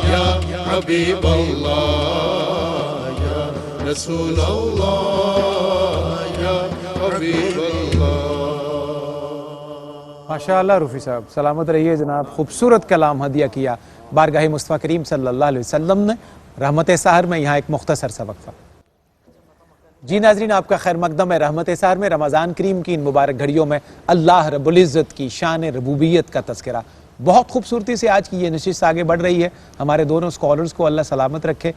یا حبیب اللہ یا رسول اللہ یا حبیب اللہ. ماشاءاللہ رفیع صاحب، سلامت رہیے جناب. خوبصورت کلام ہدیہ کیا بارگاہ مصطفیٰ کریم صلی اللہ علیہ وسلم نے. رحمت سحر میں یہاں ایک مختصر سا وقفہ. جی ناظرین، آپ کا خیر مقدم ہے. رحمت سحر میں رمضان کریم کی ان مبارک گھڑیوں میں اللہ رب العزت کی شان ربوبیت کا تذکرہ بہت خوبصورتی سے آج کی یہ نشست آگے بڑھ رہی ہے. ہمارے دونوں اسکالرز کو اللہ سلامت رکھے،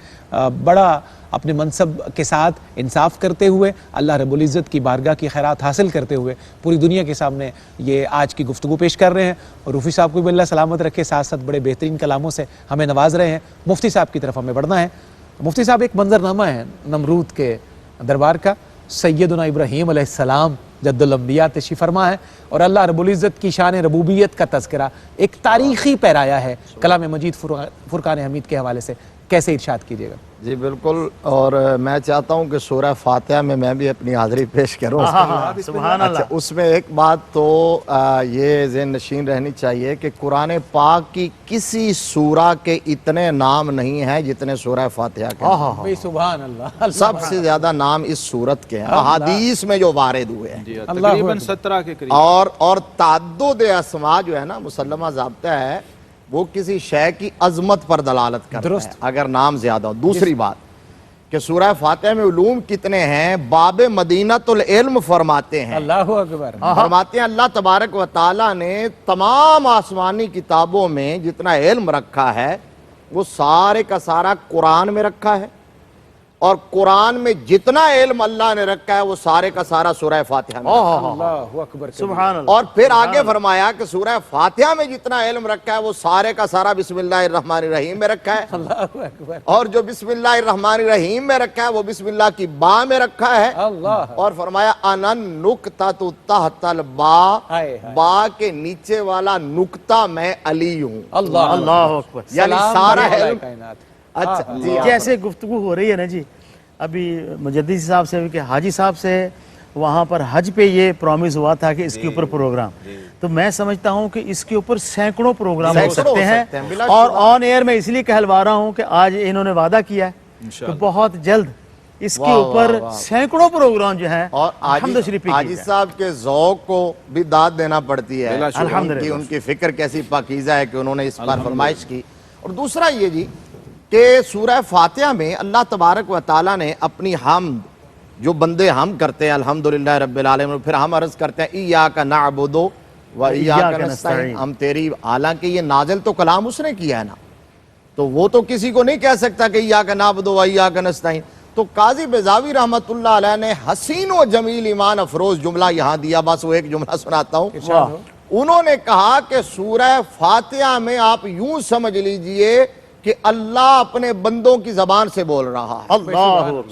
بڑا اپنے منصب کے ساتھ انصاف کرتے ہوئے، اللہ رب العزت کی بارگاہ کی خیرات حاصل کرتے ہوئے پوری دنیا کے سامنے یہ آج کی گفتگو پیش کر رہے ہیں. اور رفیع صاحب کو بھی اللہ سلامت رکھے، ساتھ ساتھ بڑے بہترین کلاموں سے ہمیں نواز رہے ہیں. مفتی صاحب کی طرف ہمیں بڑھنا ہے. مفتی صاحب، ایک منظرنامہ ہے نمرود کے دربار کا. سیدنا ابراہیم علیہ السلام جد الانبیاء تشریف فرما ہے اور اللہ رب العزت کی شان ربوبیت کا تذکرہ ایک تاریخی پیرایا ہے کلام مجید فرقان حمید کے حوالے سے. کیسے ارشاد کیجیے گا؟ جی بالکل، اور میں چاہتا ہوں کہ سورہ فاتحہ میں بھی اپنی حاضری پیش کروں. سبحان اللہ. اچھا، اس میں ایک بات تو یہ ذہن نشین رہنی چاہیے کہ قرآن پاک کی کسی سورہ کے اتنے نام نہیں ہیں جتنے سورہ فاتحہ کے. سبحان اللہ. سب سے زیادہ نام اس سورت کے ہیں احادیث میں جو وارد ہوئے ہیں، تقریباً 17 کے قریب. اور تعدد اسماء جو ہے نا مسلمہ ضابطہ ہے، وہ کسی شے کی عظمت پر دلالت کرتا ہے اگر نام زیادہ ہو. دوسری بات کہ سورہ فاتحہ میں علوم کتنے ہیں. باب مدینۃ العلم فرماتے ہیں، اللہ اکبر، فرماتے ہیں اللہ تبارک و تعالیٰ نے تمام آسمانی کتابوں میں جتنا علم رکھا ہے وہ سارے کا سارا قرآن میں رکھا ہے، اور قرآن میں جتنا علم اللہ نے رکھا ہے وہ سارے کا سارا سورہ فاتحہ میں رکھا ہے. اللہ اکبر. سبحان اللہ. اور پھر آگے فرمایا کہ سورہ فاتحہ میں جتنا علم رکھا ہے وہ سارے کا سارا بسم اللہ الرحمن الرحیم میں رکھا ہے، اللہ اکبر. اور جو بسم اللہ الرحمن الرحیم میں رکھا ہے وہ بسم اللہ کی با میں رکھا ہے. اللہ. اور فرمایا انن نقطۃ تحت البا، با کے نیچے والا نقطہ میں علی ہوں. اللہ اللہ اکبر. یعنی سارا علم. کائنات. اچھا جی، جیسے گفتگو ہو رہی ہے نا جی، ابھی مجددی صاحب سے کہ حاجی صاحب سے وہاں پر حج پہ یہ پرومس ہوا تھا کہ اس کے اوپر پروگرام، تو میں سمجھتا ہوں کہ اس کے اوپر سینکڑوں پروگرام ہو سکتے ہیں. اور آن ایئر میں اس لیے کہلوا رہا ہوں کہ آج انہوں نے وعدہ کیا ہے کہ بہت جلد اس کے اوپر سینکڑوں پروگرام جو ہیں اور حاجی صاحب کے ذوق کو بھی داد دینا پڑتی ہے الحمدللہ. ان کی فکر کیسی پاکیزہ ہے کہ انہوں نے اس پر فرمائش کی. اور دوسرا یہ جی کہ سورہ فاتحہ میں اللہ تبارک و تعالیٰ نے اپنی حمد، جو بندے ہم کرتے ہیں الحمدللہ رب العالمین، پھر ہم عرض کرتے ہیں ایاک نعبد و ایاک نستعین، ہم تیری، حالانکہ یہ نازل تو کلام اس نے کیا ہے نا، تو وہ تو کسی کو نہیں کہہ سکتا کہ ایاک نعبد و ایاک نستعین. تو قاضی بیضاوی رحمت اللہ علیہ نے حسین و جمیل ایمان افروز جملہ یہاں دیا، بس وہ ایک جملہ سناتا ہوں. انہوں نے کہا کہ سورہ فاتحہ میں آپ یوں سمجھ لیجئے کہ اللہ اپنے بندوں کی زبان سے بول رہا ہے.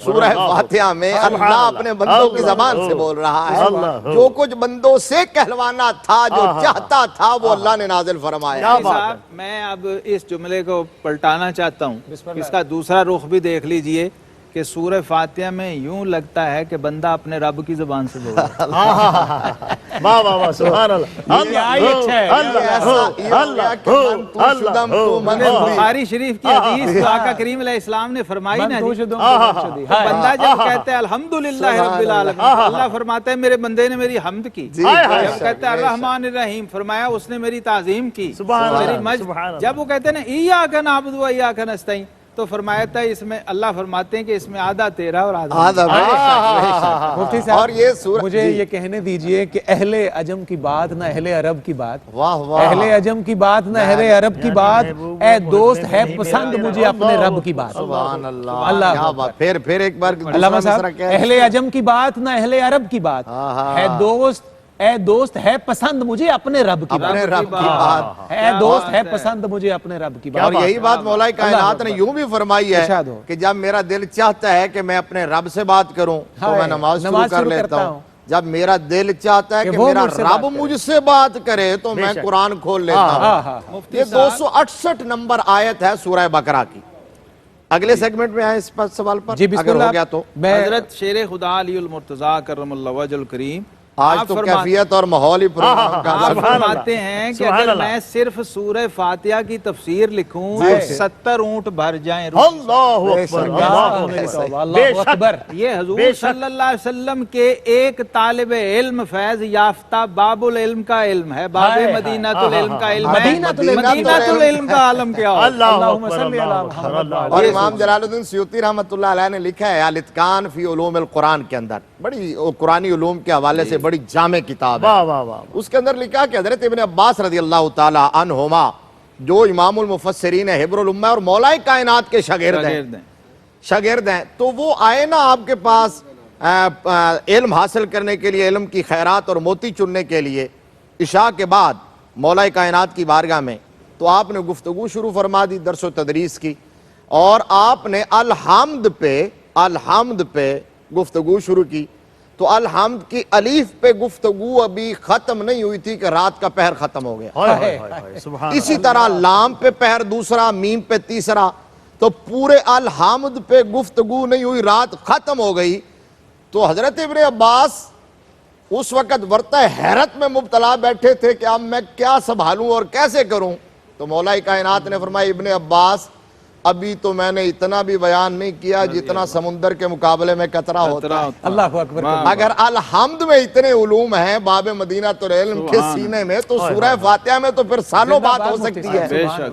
سورہ فاتحہ میں اللہ اپنے بندوں کی زبان سے بول رہا ہے. جو کچھ بندوں سے کہلوانا تھا، جو چاہتا تھا، وہ اللہ نے نازل فرمایا. میں اب اس جملے کو پلٹانا چاہتا ہوں، اس کا دوسرا رخ بھی دیکھ لیجئے کہ سورہ فاتحہ میں یوں لگتا ہے کہ بندہ اپنے رب کی زبان سے بول رہا ہے. واہ واہ واہ، سبحان اللہ. بخاری شریف کی حدیث جو آقا کریم علیہ السلام نے فرمائی نا جی، بندہ جب کہتا ہے الحمدللہ رب العالمین، اللہ فرماتا ہے میرے بندے نے میری حمد کی. جب کہتا ہے الرحمن الرحیم، فرمایا اس نے میری تعظیم کی، میری مجد. جب وہ کہتے ہیں نا ایاک نعبد و ایاک نستعین، تو فرمایا تھا اس میں، اللہ فرماتے ہیں کہ اس میں آدھا تیرا اور آدھا. مفتی صاحب مجھے یہ کہنے دیجئے کہ اہل عجم کی بات نہ اہل عرب کی بات، اہل عجم کی بات نہ اہل عرب کی بات، اے دوست ہے پسند مجھے اپنے رب کی بات. سبحان اللہ. کیا بات. پھر ایک بار علامہ صاحب، اہل عجم کی بات نہ اہل عرب کی بات، اے دوست ہے پسند مجھے اپنے رب کی بات. اپنے رب کی بات. اے دوست ہے پسند مجھے اپنے رب کی بات. اور یہی بات مولا کائنات نے یوں بھی فرمائی ہے کہ جب میرا دل چاہتا ہے کہ میں اپنے رب سے بات کروں تو میں نماز شروع کر لیتا ہوں. جب میرا دل چاہتا ہے کہ میرا رب مجھ سے بات کرے تو میں قرآن کھول لیتا ہوں. یہ 268 نمبر آیت ہے سورہ بقرہ کی. اگلے سیگمنٹ میں آئے اس پر سوال پر جی بسم اگر اللہ. ہو گیا تو میں حضرت شیر خدا علی المرتضیٰ کرم اللہ وجہ الکریم آج تو کیفیت اور ماحول ہی پروگرام کا آپ سبحان اللہ. فرماتے ہیں کہ سبحان اگر اللہ. میں صرف سورہ فاتحہ کی تفسیر لکھوں تو 70 اونٹ بھر جائیں. اللہ اکبر اللہ توبہ، اکبر. بے اللہ شک اکبر. یہ حضور بے شک. صلی اللہ علیہ وسلم کے ایک طالب علم فیض یافتہ باب العلم کا علم ہے، باب ہائے مدینہ العلم کا علم ہے. مدینہ مدینہ العلم کا عالم کیا ہو؟ اللہ اللہم اکبر صلی اللہ علی اکبر محمد اللہ اور اکبر. امام جلال الدین سیوطی رحمۃ اللہ علیہ نے لکھا ہے الاتقان فی علوم القرآن کے اندر، بڑی قرآنی علوم کے حوالے سے بڑی جامع کتاب ہے. واہ واہ واہ. اس کے اندر لکھا کہ حضرت ابن عباس رضی اللہ تعالی عنہما جو امام المفسرین ہے، حبر الامہ اور مولا کائنات کے شاگرد ہیں، تو وہ آئے نا آپ کے پاس علم حاصل کرنے کے لیے، علم کی خیرات اور موتی چننے کے لیے عشاء کے بعد مولا کائنات کی بارگاہ میں، تو آپ نے گفتگو شروع فرما دی درس و تدریس کی، اور آپ نے الحمد پہ گفتگو شروع کی. تو الحمد کی الف پہ گفتگو ابھی ختم نہیں ہوئی تھی کہ رات کا پہر ختم ہو گیا. ہائے ہائے ہائے سبحان اسی طرح لام پہ پہر دوسرا، میم پہ تیسرا، تو پورے الحمد پہ گفتگو نہیں ہوئی، رات ختم ہو گئی. تو حضرت ابن عباس اس وقت ورطہ حیرت میں مبتلا بیٹھے تھے کہ اب میں کیا سنبھالوں اور کیسے کروں. تو مولا کائنات نے فرمایا ابن عباس ابھی تو میں نے اتنا بھی بیان نہیں کیا جتنا سمندر کے مقابلے میں قطرہ ہوتا ہے. اللہ اکبر. اگر الحمد میں اتنے علوم ہیں باب مدینہ العلم کے سینے میں، تو سورہ فاتحہ میں تو پھر سالوں بات ہو سکتی ہے. بے شک.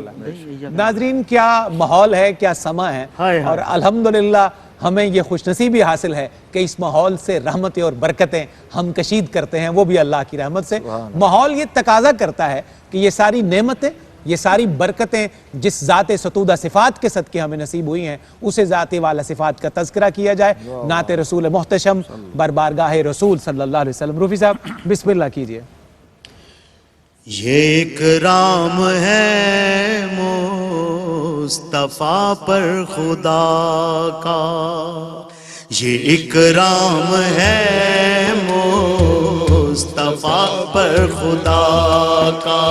ناظرین کیا ماحول ہے، کیا سما ہے، ہائے ہائے. اور الحمدللہ ہمیں یہ خوش نصیبی حاصل ہے کہ اس ماحول سے رحمتیں اور برکتیں ہم کشید کرتے ہیں، وہ بھی اللہ کی رحمت سے. ماحول یہ تقاضا کرتا ہے کہ یہ ساری نعمتیں، یہ ساری برکتیں جس ذات ستودہ صفات کے صدقے ہمیں نصیب ہوئی ہیں، اسے ذات والا صفات کا تذکرہ کیا جائے. نعت رسول محتشم بر بارگاہ رسول صلی اللہ علیہ وسلم. روفی صاحب بسم اللہ کیجئے. یہ اکرام ہے مصطفیٰ پر خدا کا، یہ اکرام ہے مصطفیٰ پر خدا کا،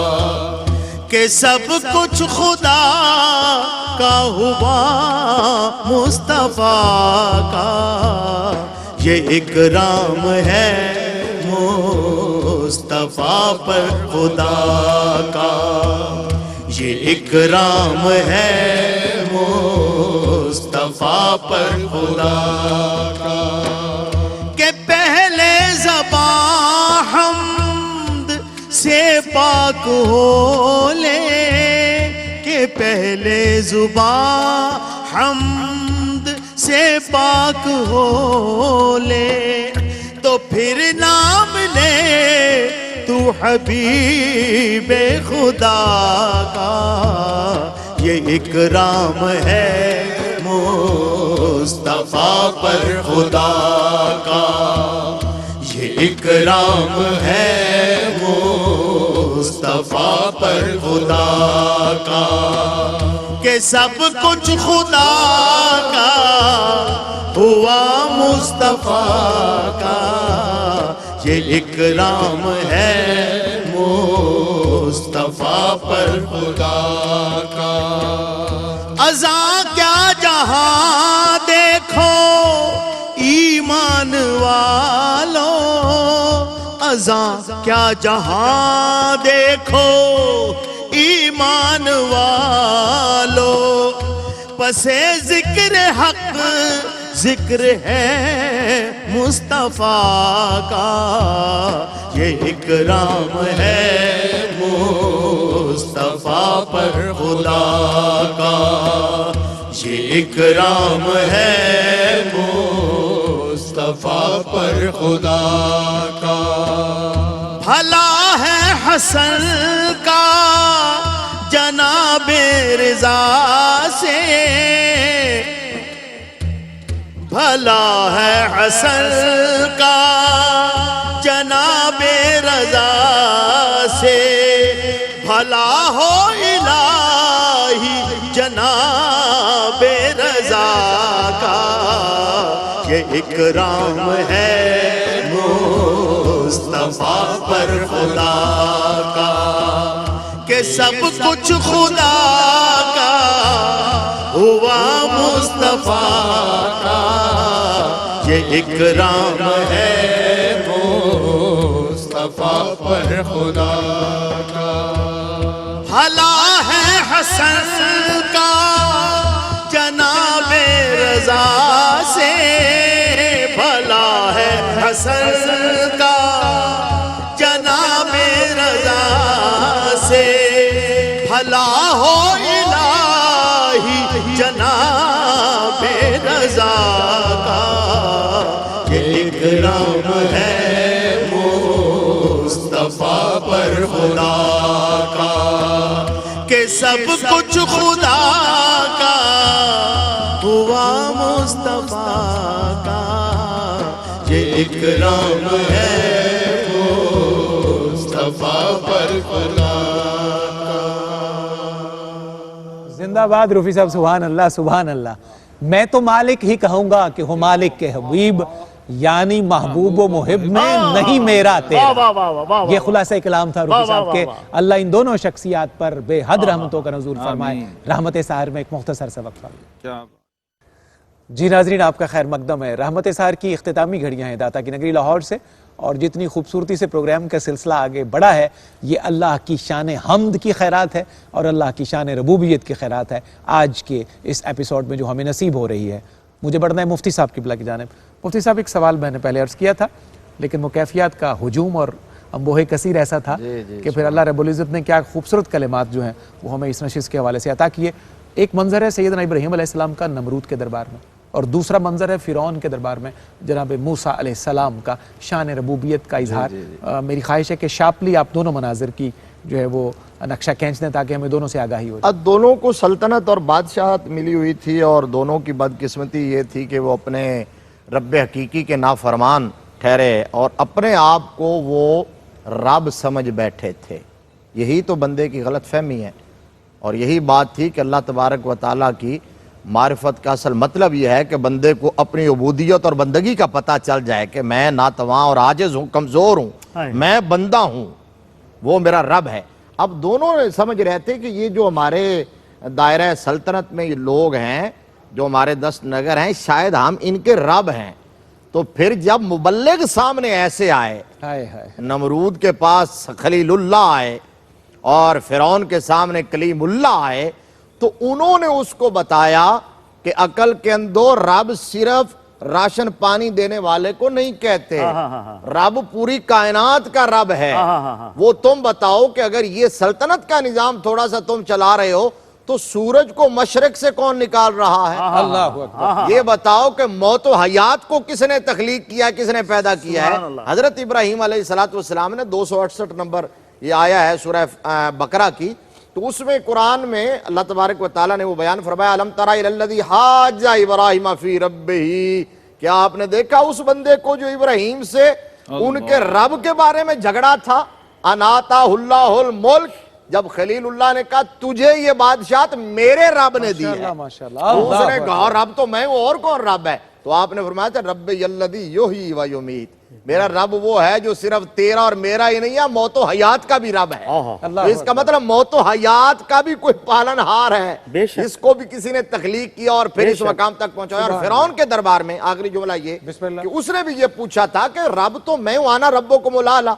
کہ سب کچھ خدا کا ہوا مصطفیٰ کا. یہ اکرام ہے مصطفیٰ پر خدا کا، یہ اکرام ہے مصطفیٰ پر خدا کا، کہ پہلے زباں حمد سے پاک ہو لے، کہ پہلے زباں حمد سے پاک ہو لے، تو پھر نام لے تو حبیب خدا کا. یہ اکرام ہے مصطفیٰ پر خدا کا، یہ اکرام ہے مصطفیٰ پر خدا کا، کہ سب کچھ خدا کا ہوا مصطفیٰ کا. یہ اکرام ہے مصطفیٰ پر خدا کا. ازاں کیا جہاں دیکھو ایمان والو، ازاں کیا جہاں دیکھو ایمان والو، پسے ذکر حق ذکر ہے مصطفیٰ کا. یہ اکرام ہے مصطفیٰ پر خدا کا، یہ اکرام ہے مصطفیٰ پر خدا کا. بھلا ہے حسن کا جناب رضا سے، بھلا ہے حسن کا جناب رضا سے، بھلا ہو الہی جناب رضا کا. یہ اکرام ہے مصطفیٰ پر خدا کا، کہ سب کچھ خدا کا ہوا مصطفیٰ کا یہ اکرام ہے مصطفیٰ پر خدا کا بھلا ہے حسن کا جناب رضا سے بھلا ہے حسن کا جناب رضا سے بھلا ہو الہی جناب رضا کا یہ اکرام ہے مصطفیٰ پر خدا کا کہ سب کچھ خدا کا ہوا مصطفیٰ کا یہ اکرام ہے مصطفیٰ پر خدا زندہ باد روفی صاحب، سبحان اللہ سبحان اللہ۔ میں تو مالک ہی کہوں گا کہ ہو مالک کے حبیب، یعنی محبوب و محب میں نہیں میرا تیرا۔ یہ خلاصہ کلام تھا روفی صاحب کے۔ اللہ ان دونوں شخصیات پر بے حد رحمتوں کا نزول فرمائے۔ رحمت سحر میں ایک مختصر سا وقفہ۔ جی ناظرین، آپ کا خیر مقدم ہے۔ رحمت سحر کی اختتامی گھڑیاں ہیں داتا کی نگری لاہور سے، اور جتنی خوبصورتی سے پروگرام کا سلسلہ آگے بڑھا ہے، یہ اللہ کی شان حمد کی خیرات ہے اور اللہ کی شان ربوبیت کی خیرات ہے آج کے اس ایپیسوڈ میں جو ہمیں نصیب ہو رہی ہے۔ مجھے بڑھنا ہے مفتی صاحب قبلہ کی جانب۔ مفتی صاحب، ایک سوال میں نے پہلے عرض کیا تھا، لیکن وہ کیفیات کا ہجوم اور انبوہ کثیر ایسا تھا کہ پھر اللہ رب العزت نے کیا خوبصورت کلمات جو ہیں وہ ہمیں اس نشست کے حوالے سے عطا کیے۔ ایک منظر ہے سیدنا ابراہیم علیہ السلام کا نمرود کے دربار میں، اور دوسرا منظر ہے فرعون کے دربار میں جناب موسیٰ علیہ السلام کا شان ربوبیت کا اظہار۔ میری خواہش ہے کہ شارپلی آپ دونوں مناظر کی جو ہے وہ نقشہ کھینچ دیں تاکہ ہمیں دونوں سے آگاہی ہو جائے۔ دونوں کو سلطنت اور بادشاہت ملی ہوئی تھی، اور دونوں کی بدقسمتی یہ تھی کہ وہ اپنے رب حقیقی کے نافرمان ٹھہرے اور اپنے آپ کو وہ رب سمجھ بیٹھے تھے۔ یہی تو بندے کی غلط فہمی ہے، اور یہی بات تھی کہ اللہ تبارک و تعالیٰ کی معرفت کا اصل مطلب یہ ہے کہ بندے کو اپنی عبودیت اور بندگی کا پتہ چل جائے کہ میں ناتواں اور عاجز ہوں، کمزور ہوں، میں بندہ ہوں، وہ میرا رب ہے۔ اب دونوں سمجھ رہے تھے کہ یہ جو ہمارے دائرہ سلطنت میں یہ لوگ ہیں، جو ہمارے 10 نگر ہیں، شاید ہم ان کے رب ہیں۔ تو پھر جب مبلغ سامنے ایسے آئے، نمرود کے پاس خلیل اللہ آئے اور فرعون کے سامنے کلیم اللہ آئے، تو انہوں نے اس کو بتایا کہ عقل کے اندر رب صرف راشن پانی دینے والے کو نہیں کہتے، رب پوری کائنات کا رب ہے۔ وہ تم بتاؤ کہ اگر یہ سلطنت کا نظام تھوڑا سا تم چلا رہے ہو تو سورج کو مشرق سے کون نکال رہا ہے؟ اللہ اکبر۔ یہ بتاؤ کہ موت و حیات کو کس نے تخلیق کیا، کس نے پیدا کیا ہے؟ حضرت ابراہیم علیہ السلام نے 268 نمبر یہ آیا ہے سورہ بقرہ کی، تو اس میں قرآن میں اللہ تبارک و تعالیٰ نے وہ بیان فرمایا، الم تر الی الذی حاج ابراہیم فی ربہ، کیا آپ نے دیکھا اس بندے کو جو ابراہیم سے ان کے رب کے بارے میں جھگڑا تھا؟ ان آتاہ اللہ الملک، جب خلیل اللہ نے کہا تجھے یہ بادشاہت میرے رب نے دی ہے، تو اس نے کہا رب تو میں ہوں، اور کون رب ہے؟ تو آپ نے فرمایا تھا رب الذی یحیی و یمیت، میرا رب وہ ہے جو صرف تیرا اور میرا ہی نہیں ہے، موت و حیات کا بھی رب ہے۔ تو اس کا مطلب موت و حیات کا بھی کوئی پالن ہار ہے، اس کو بھی کسی نے تخلیق کیا اور پھر اس مقام تک پہنچایا۔ اور فرعون کے دربار میں آخری جملہ یہ کہ اس نے بھی یہ پوچھا تھا کہ رب تو میں ہوں، آنا ربکم الاعلی،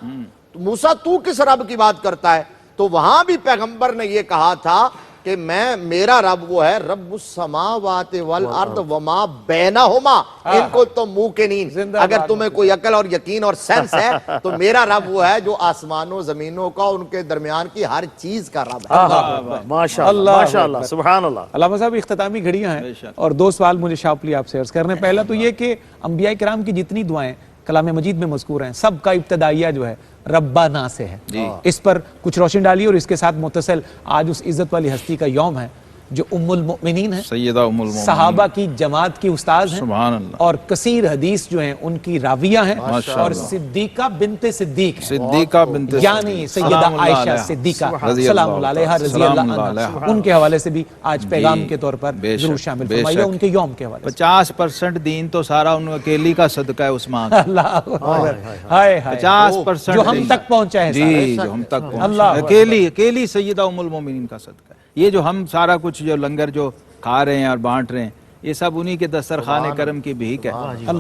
موسیٰ تو کس رب کی بات کرتا ہے؟ تو وہاں بھی پیغمبر نے یہ کہا تھا کہ میرا رب وہ ہے رب السماوات والارض وما بینہما ان کو تم موقنین، اگر تمہیں کوئی عقل اور یقین اور سینس ہے تو میرا رب وہ ہے جو آسمانوں زمینوں کا ان کے درمیان کی ہر چیز کا رب ہے۔ ماشاءاللہ سبحان اللہ۔ علامہ صاحب، اختتامی گھڑیاں ہیں اور 2 سوال مجھے شارپلی آپ سے عرض کرنے۔ پہلا تو یہ کہ انبیاء کرام کی جتنی دعائیں کلام مجید میں مذکور ہیں، سب کا ابتدائیہ جو ہے ربنا سے ہے۔ اس پر کچھ روشن ڈالیے، اور اس کے ساتھ متصل آج اس عزت والی ہستی کا یوم ہے جو ام المؤمنین ہیں، سیدہ ام المؤمنین، صحابہ کی جماعت کی استاذ ہیں، سبحان اللہ، اور کثیر حدیث جو ہیں ان کی راویہ ہیں، اور صدیقہ بنت صدیق ہیں، صدیقہ بنت یعنی سیدہ عائشہ صدیقہ سلام اللہ علیہ رضی اللہ عنہ، ان کے حوالے سے بھی آج پیغام کے طور پر ضرور شامل فرمائیے ان کے یوم کے حوالے سے۔ 50% دین تو سارا ان اکیلی کا صدقہ ہے عثمان۔ اللہ اکبر، ہائے ہائے، 50% جو ہم تک پہنچا ہے، جی جو ہم تک اللہ اکیلی سیدہ ام المومنین کا صدقہ ہے۔ یہ جو ہم سارا کچھ جو لنگر جو کھا رہے ہیں اور بانٹ رہے ہیں، یہ سب انہی کے دسترخوان کرم کی بھیک ہے۔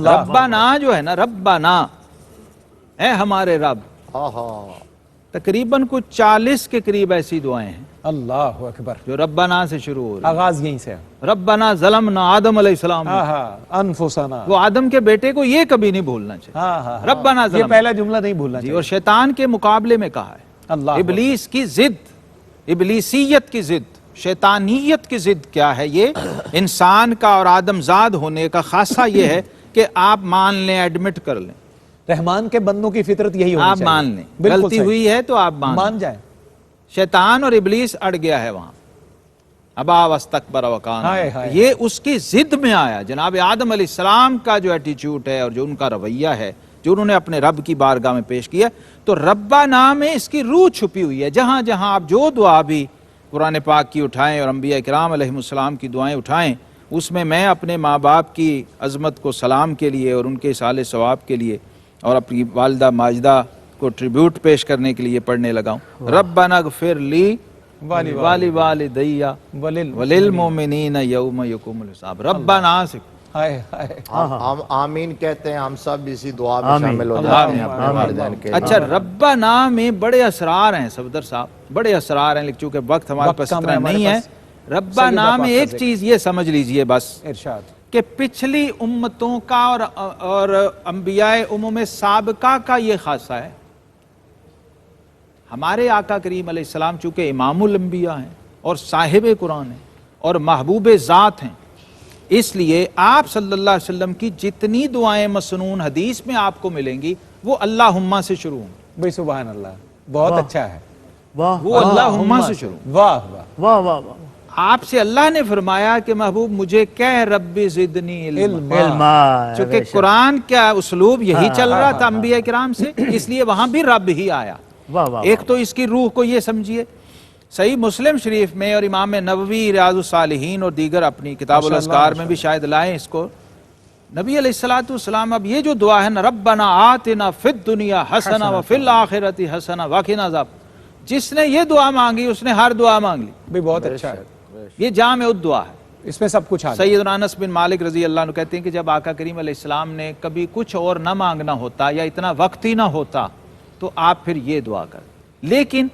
ربنا جو ہے نا، ربنا اے ہمارے رب، تقریباً کچھ 40 کے قریب ایسی دعائیں ہیں اللہ اکبر، جو ربنا سے شروع ہو رہی آغاز یہیں سے ہے۔ ہیں۔ ربنا ظلمنا، آدم علیہ السلام، انفسنا، وہ آدم کے بیٹے کو یہ کبھی نہیں بھولنا چاہیے، ربنا یہ ظلمنا، پہلا جملہ نہیں بھولنا جی، چاہیے۔ اور شیطان کے مقابلے میں کہا ہے، اللہ ابلیس کی ضد، ابلیسیت کی ضد، شیطانیت کی ضد کیا ہے؟ یہ انسان کا اور آدم زاد ہونے کا خاصہ یہ ہے کہ آپ مان لیں، ایڈمٹ کر لیں، رحمان کے بندوں کی فطرت یہی ہونی آپ چاہیے، مان لیں، بالکل غلطی صحیح، ہوئی ہے تو آپ مان جائیں۔ شیطان اور ابلیس اڑ گیا ہے وہاں، ابا واستکبر وکان، ہائے ہائے، یہ اس کی ضد میں آیا۔ جناب آدم علیہ السلام کا جو ایٹیچیوڈ ہے اور جو ان کا رویہ ہے، جو انہوں نے اپنے رب کی بارگاہ میں پیش کیا، تو ربنا میں اس کی روح چھپی ہوئی ہے۔ جہاں جہاں آپ جو دعا بھی قرآن پاک کی اٹھائیں اور انبیاء کرام علیہ السلام کی دعائیں اٹھائیں، اس میں اپنے ماں باپ کی عظمت کو سلام کے لیے اور ان کے اصال ثواب کے لیے اور اپنی والدہ ماجدہ کو ٹریبیوٹ پیش کرنے کے لیے پڑھنے لگا ہوں۔ ربنا اغفر لی والوالدی وللمؤمنین یوم یقوم الحساب۔ ربنا سے ہائے ہائے، ہم آمین کہتے ہیں، ہم سب اسی دعا میں شامل ہو جاتے ہیں اپنے والدین کے۔ اچھا، ربنا میں بڑے اسرار ہیں صفدر صاحب، بڑے اسرار ہیں، لیکن چونکہ وقت ہمارے پاس کم ہے اتنا ہمارے نہیں ہے۔ پاس۔ ربنا سیدہ میں پاک ایک کا چیز یہ سمجھ لیجئے بس، ارشاد، کہ پچھلی امتوں کا اور انبیاء امم سابقہ کا یہ خاصہ ہے۔ ہمارے آقا کریم علیہ السلام چونکہ امام الانبیاء ہیں اور صاحب قرآن ہیں اور محبوب ذات ہیں، اس لیے آپ صلی اللہ علیہ وسلم کی جتنی دعائیں مسنون حدیث میں آپ کو ملیں گی وہ اللہم سے شروع ہوں گی، بھئی سبحان اللہ، بہت اچھا ہے، واہ وہ اللہم سے شروع ہوں۔ واہ واہ، واہ واہ واہ، آپ سے اللہ نے فرمایا کہ محبوب مجھے کہہ رب زدنی علما، علما، چونکہ قرآن کا اسلوب یہی چل رہا تھا انبیاء کرام سے، اس لیے وہاں بھی رب ہی آیا۔ واہ واہ، ایک تو اس کی روح کو یہ سمجھیے، صحیح مسلم شریف میں اور امام نووی ریاض الصالحین اور دیگر اپنی کتاب الاذکار میں بھی شاید لائیں اس کو، نبی علیہ السلام اب یہ جو دعا ہے نا، ربنا آتنا فی الدنیا حسنہ وفی الآخرۃ حسنہ وقنا عذاب، جس نے یہ دعا مانگی اس نے ہر دعا مانگ لی، بھئی بہت اچھا ہے، یہ جامع الدعا ہے۔ اس میں سب کچھ آ گیا۔ سیدنا انس بن مالک رضی اللہ عنہ کہتے ہیں کہ جب آقا کریم علیہ السلام نے کبھی کچھ اور نہ مانگنا ہوتا یا اتنا وقت ہی نہ ہوتا تو آپ پھر یہ دعا کر، لیکن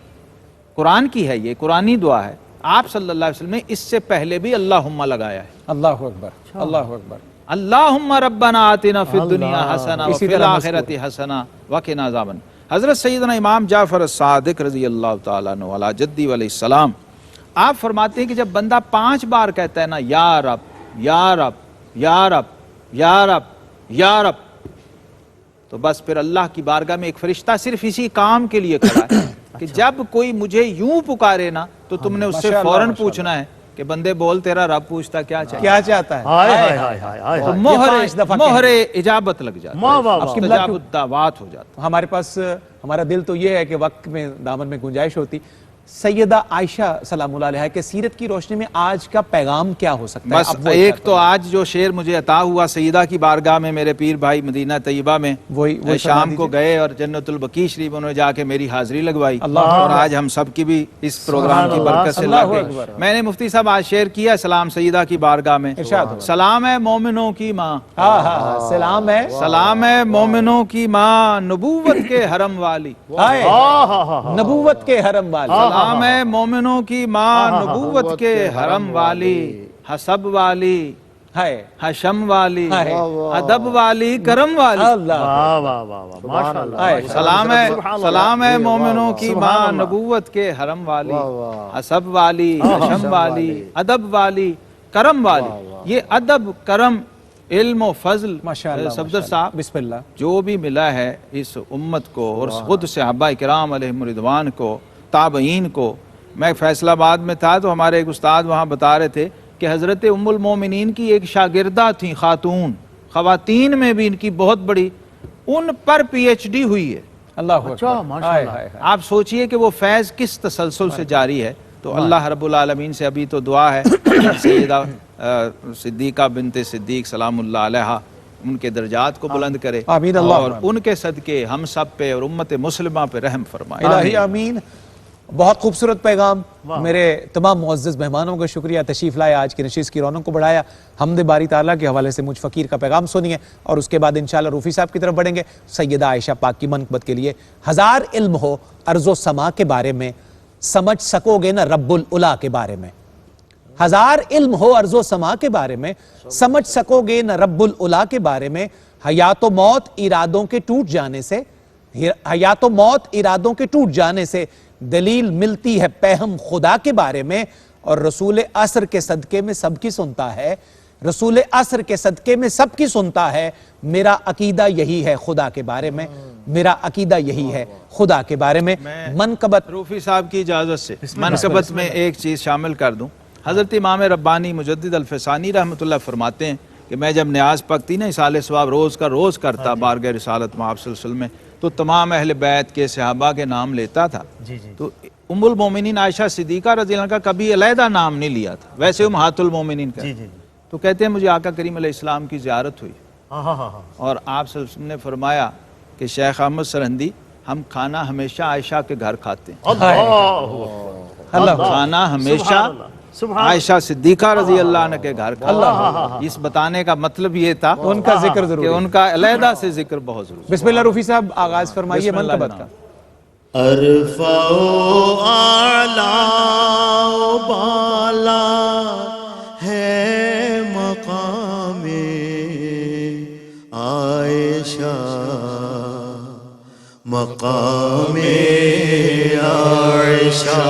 قرآن کی ہے، یہ قرآنی دعا ہے، آپ صلی اللہ علیہ وسلم نے اس سے پہلے بھی اللہم لگایا ہے، اللہ اکبر، اللہ اکبر، اللہم ربنا آتنا فی الدنیا حسنہ اسی وفی طرح الآخرۃ حسنہ وقنا عذاب النار۔ حضرت سیدنا امام جعفر الصادق رضی اللہ تعالیٰ عنہ علی جدی علیہ السلام، آپ فرماتے ہیں کہ جب بندہ 5 بار کہتا ہے نا، یا رب یا رب یا رب یا رب یا رب، تو بس پھر اللہ کی بارگاہ میں ایک فرشتہ صرف اسی کام کے لیے کھڑا ہے کہ جب کوئی مجھے یوں پکارے نا تو تم نے اس سے فوراً پوچھنا ہے کہ بندے بول تیرا رب پوچھتا کیا چاہیے، کیا چاہتا ہے؟ ہائے ہائے ہائے ہائے ہائے، تو یہ 5 دفعہ مہر اجابت لگ جاتا واہ واہ ہے، واہ، استجاب الدعوات ہو جاتا ہمارے پاس ہمارا دل تو یہ ہے کہ وقت میں دامن میں گنجائش ہوتی، سیدہ عائشہ سلام اللہ علیہا کے سیرت کی روشنی میں آج کا پیغام کیا ہو سکتا ہے؟ بس اب وہ ایک ارشاد تو آج جو شعر مجھے عطا ہوا سیدہ کی بارگاہ میں میرے پیر بھائی مدینہ طیبہ میں وہی شام کو گئے اور جنت البقیع شریف انہوں نے جا کے میری حاضری لگوائی، اللہ اور آج ہم سب کی بھی اس پروگرام کی برکت سے اللہ لگ اکبر۔ گئی۔ میں نے مفتی صاحب آج شعر کیا سلام سیدہ کی بارگاہ میں، ارشاد ہو۔ سلام ہے مومنوں کی ماں، ہاں ہاں ہاں، سلام ہے، سلام ہے مومنوں کی ماں نبوت کے حرم والی، ہائے، ہاں ہاں ہاں، نبوت کے حرم والی، سلام ہے مومنوں کی ماں نبوت کے حرم والی، حسب والی، ہائے، حشم والی، ہائے، ادب والی، کرم والی، اللہ، واہ واہ واہ واہ، ماشاء اللہ، ہائے، سلام ہے مومنوں کی ماں نبوت کے حرم والی، حسب والی، حشم والی، ادب والی، کرم والی۔ یہ ادب، کرم، علم و فضل ماشاءاللہ، صفدر صاحب بسم اللہ، جو بھی ملا ہے اس امت کو اور خود صحابہ کرام علیہم رضوان کو، تابعین کو۔ میں فیصل آباد میں تھا تو ہمارے ایک استاد وہاں بتا رہے تھے کہ حضرت ام المومنین کی ایک شاگردہ تھیں، خاتون، خواتین میں بھی ان کی بہت بڑی، ان پر پی ایچ ڈی ہوئی ہے۔ اللہ اچھا، اکبر، ماشاء ہائے اللہ۔ ہائے ہائے، آپ سوچئے کہ وہ فیض کس تسلسل سے جاری ہے۔ تو اللہ رب العالمین سے ابھی تو دعا ہے سیدہ صدیقہ بنت صدیق سلام اللہ علیہا ان کے درجات کو بلند کرے، آمین اللہ اور ان کے صدقے ہم سب پہ اور امت مسلمہ پہ رحم فرمائے۔ الہی آمین۔ بہت خوبصورت پیغام. میرے تمام معزز مہمانوں کا شکریہ, تشریف لائے, آج کی نشست کی رونق کو بڑھایا. حمد باری تعالیٰ کے حوالے سے مجھ فقیر کا پیغام سنیے اور اس کے بعد انشاءاللہ روفی صاحب کی طرف بڑھیں گے سیدہ عائشہ پاک کی منقبت کے لیے. ہزار علم ہو ارض و سما کے بارے میں, سمجھ سکو گے نہ رب العلا کے بارے میں. ہزار علم ہو ارض و سما کے بارے میں, سمجھ سکو گے نہ رب العلا کے بارے میں. حیات و موت ارادوں کے ٹوٹ جانے سے, حیات و موت ارادوں کے ٹوٹ جانے سے دلیل ملتی ہے پیہم خدا کے بارے میں. اور رسول عصر کے صدقے میں سب کی سنتا ہے, رسول عصر کے صدقے میں سب کی سنتا ہے. میرا عقیدہ یہی ہے خدا کے بارے میں, میرا عقیدہ یہی ہے خدا کے بارے میں. منقبت روفی صاحب کی اجازت سے منقبت میں ایک چیز شامل کر دوں. حضرت امام ربانی مجدد الفسانی رحمۃ اللہ فرماتے ہیں کہ میں جب نیاز پکتی نا اصال ثواب روز کا روز کرتا بارگاہ رسالت میں آپ صلی اللہ علیہ وسلم میں, تو تمام اہل بیت کے صحابہ کے نام لیتا تھا. تو ام المومنین عائشہ صدیقہ رضی اللہ عنہ کا کبھی علیحدہ نام نہیں لیا تھا, ویسے امہات المومنین کا. تو کہتے ہیں مجھے آقا کریم علیہ السلام کی زیارت ہوئی اور آپ صلی اللہ علیہ وسلم نے فرمایا کہ شیخ احمد سرہندی, ہم کھانا ہمیشہ عائشہ کے گھر کھاتے ہیں. کھانا ہمیشہ عائشہ صدیقہ رضی اللہ عنہ کے گھر کا. اس بتانے کا مطلب یہ تھا ان کا ذکر ضرور, کہ ان کا علیحدہ سے ذکر بہت ضروری. بسم اللہ روفی صاحب آغاز فرمائیے منقبت کا. ارفع و اعلی و بالا ہے مقام عائشہ, مقام عائشہ.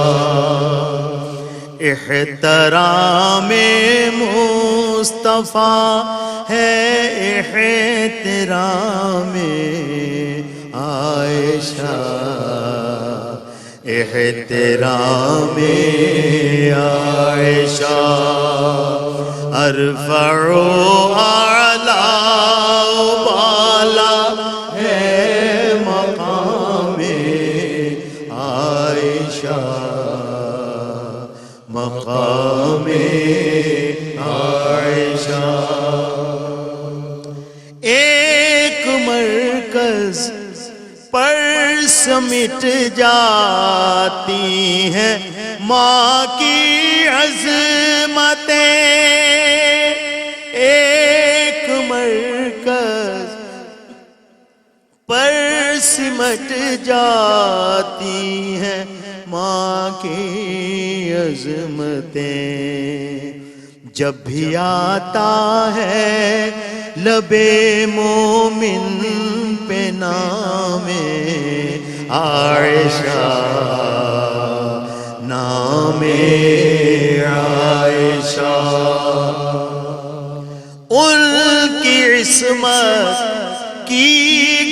احترام مصطفیٰ ہے احترام عائشہ, احترام عائشہ. ارفع و اعلی و بالا ہے مقام عائشہ, مقام عائشہ. ایک مرکز پر سمٹ جاتی ہیں ماں کی عظمتیں, ایک مرکز پر سمٹ جاتی ہیں ماں کی عظمتیں. جب بھی آتا ہے لبے مومن پہ نام عائشہ, نام عائشہ. ان کی عصمت کی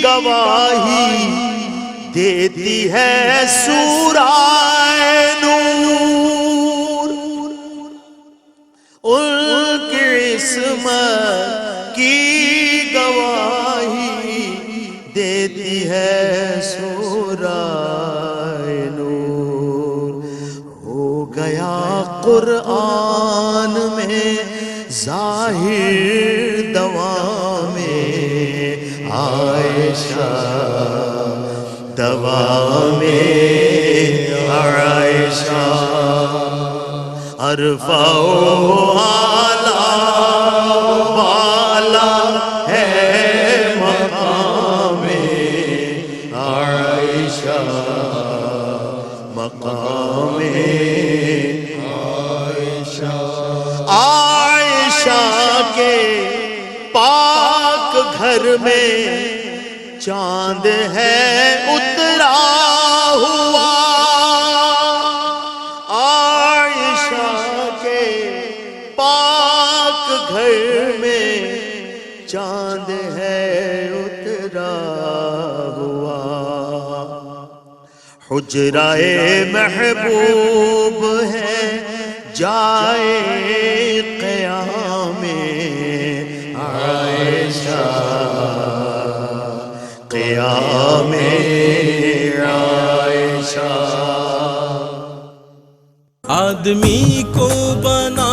گواہی دیتی ہے سورہ نور, ان کی عصمت کی گواہی دیتی ہے سورہ نور. ہو گیا قرآن میں ظاہر دوام عائشہ, دوام عائشہ. ارفع و اعلی بالا ہے مقام عائشہ, مقام عائشہ. عائشہ کے پاک گھر میں چاند ہے اترا ہوا, عائشہ کے پاک گھر میں چاند ہے اترا ہوا. حجرہ محبوب ہے جائے قیام عائشہ, قیام عائشہ. آدمی کو بنا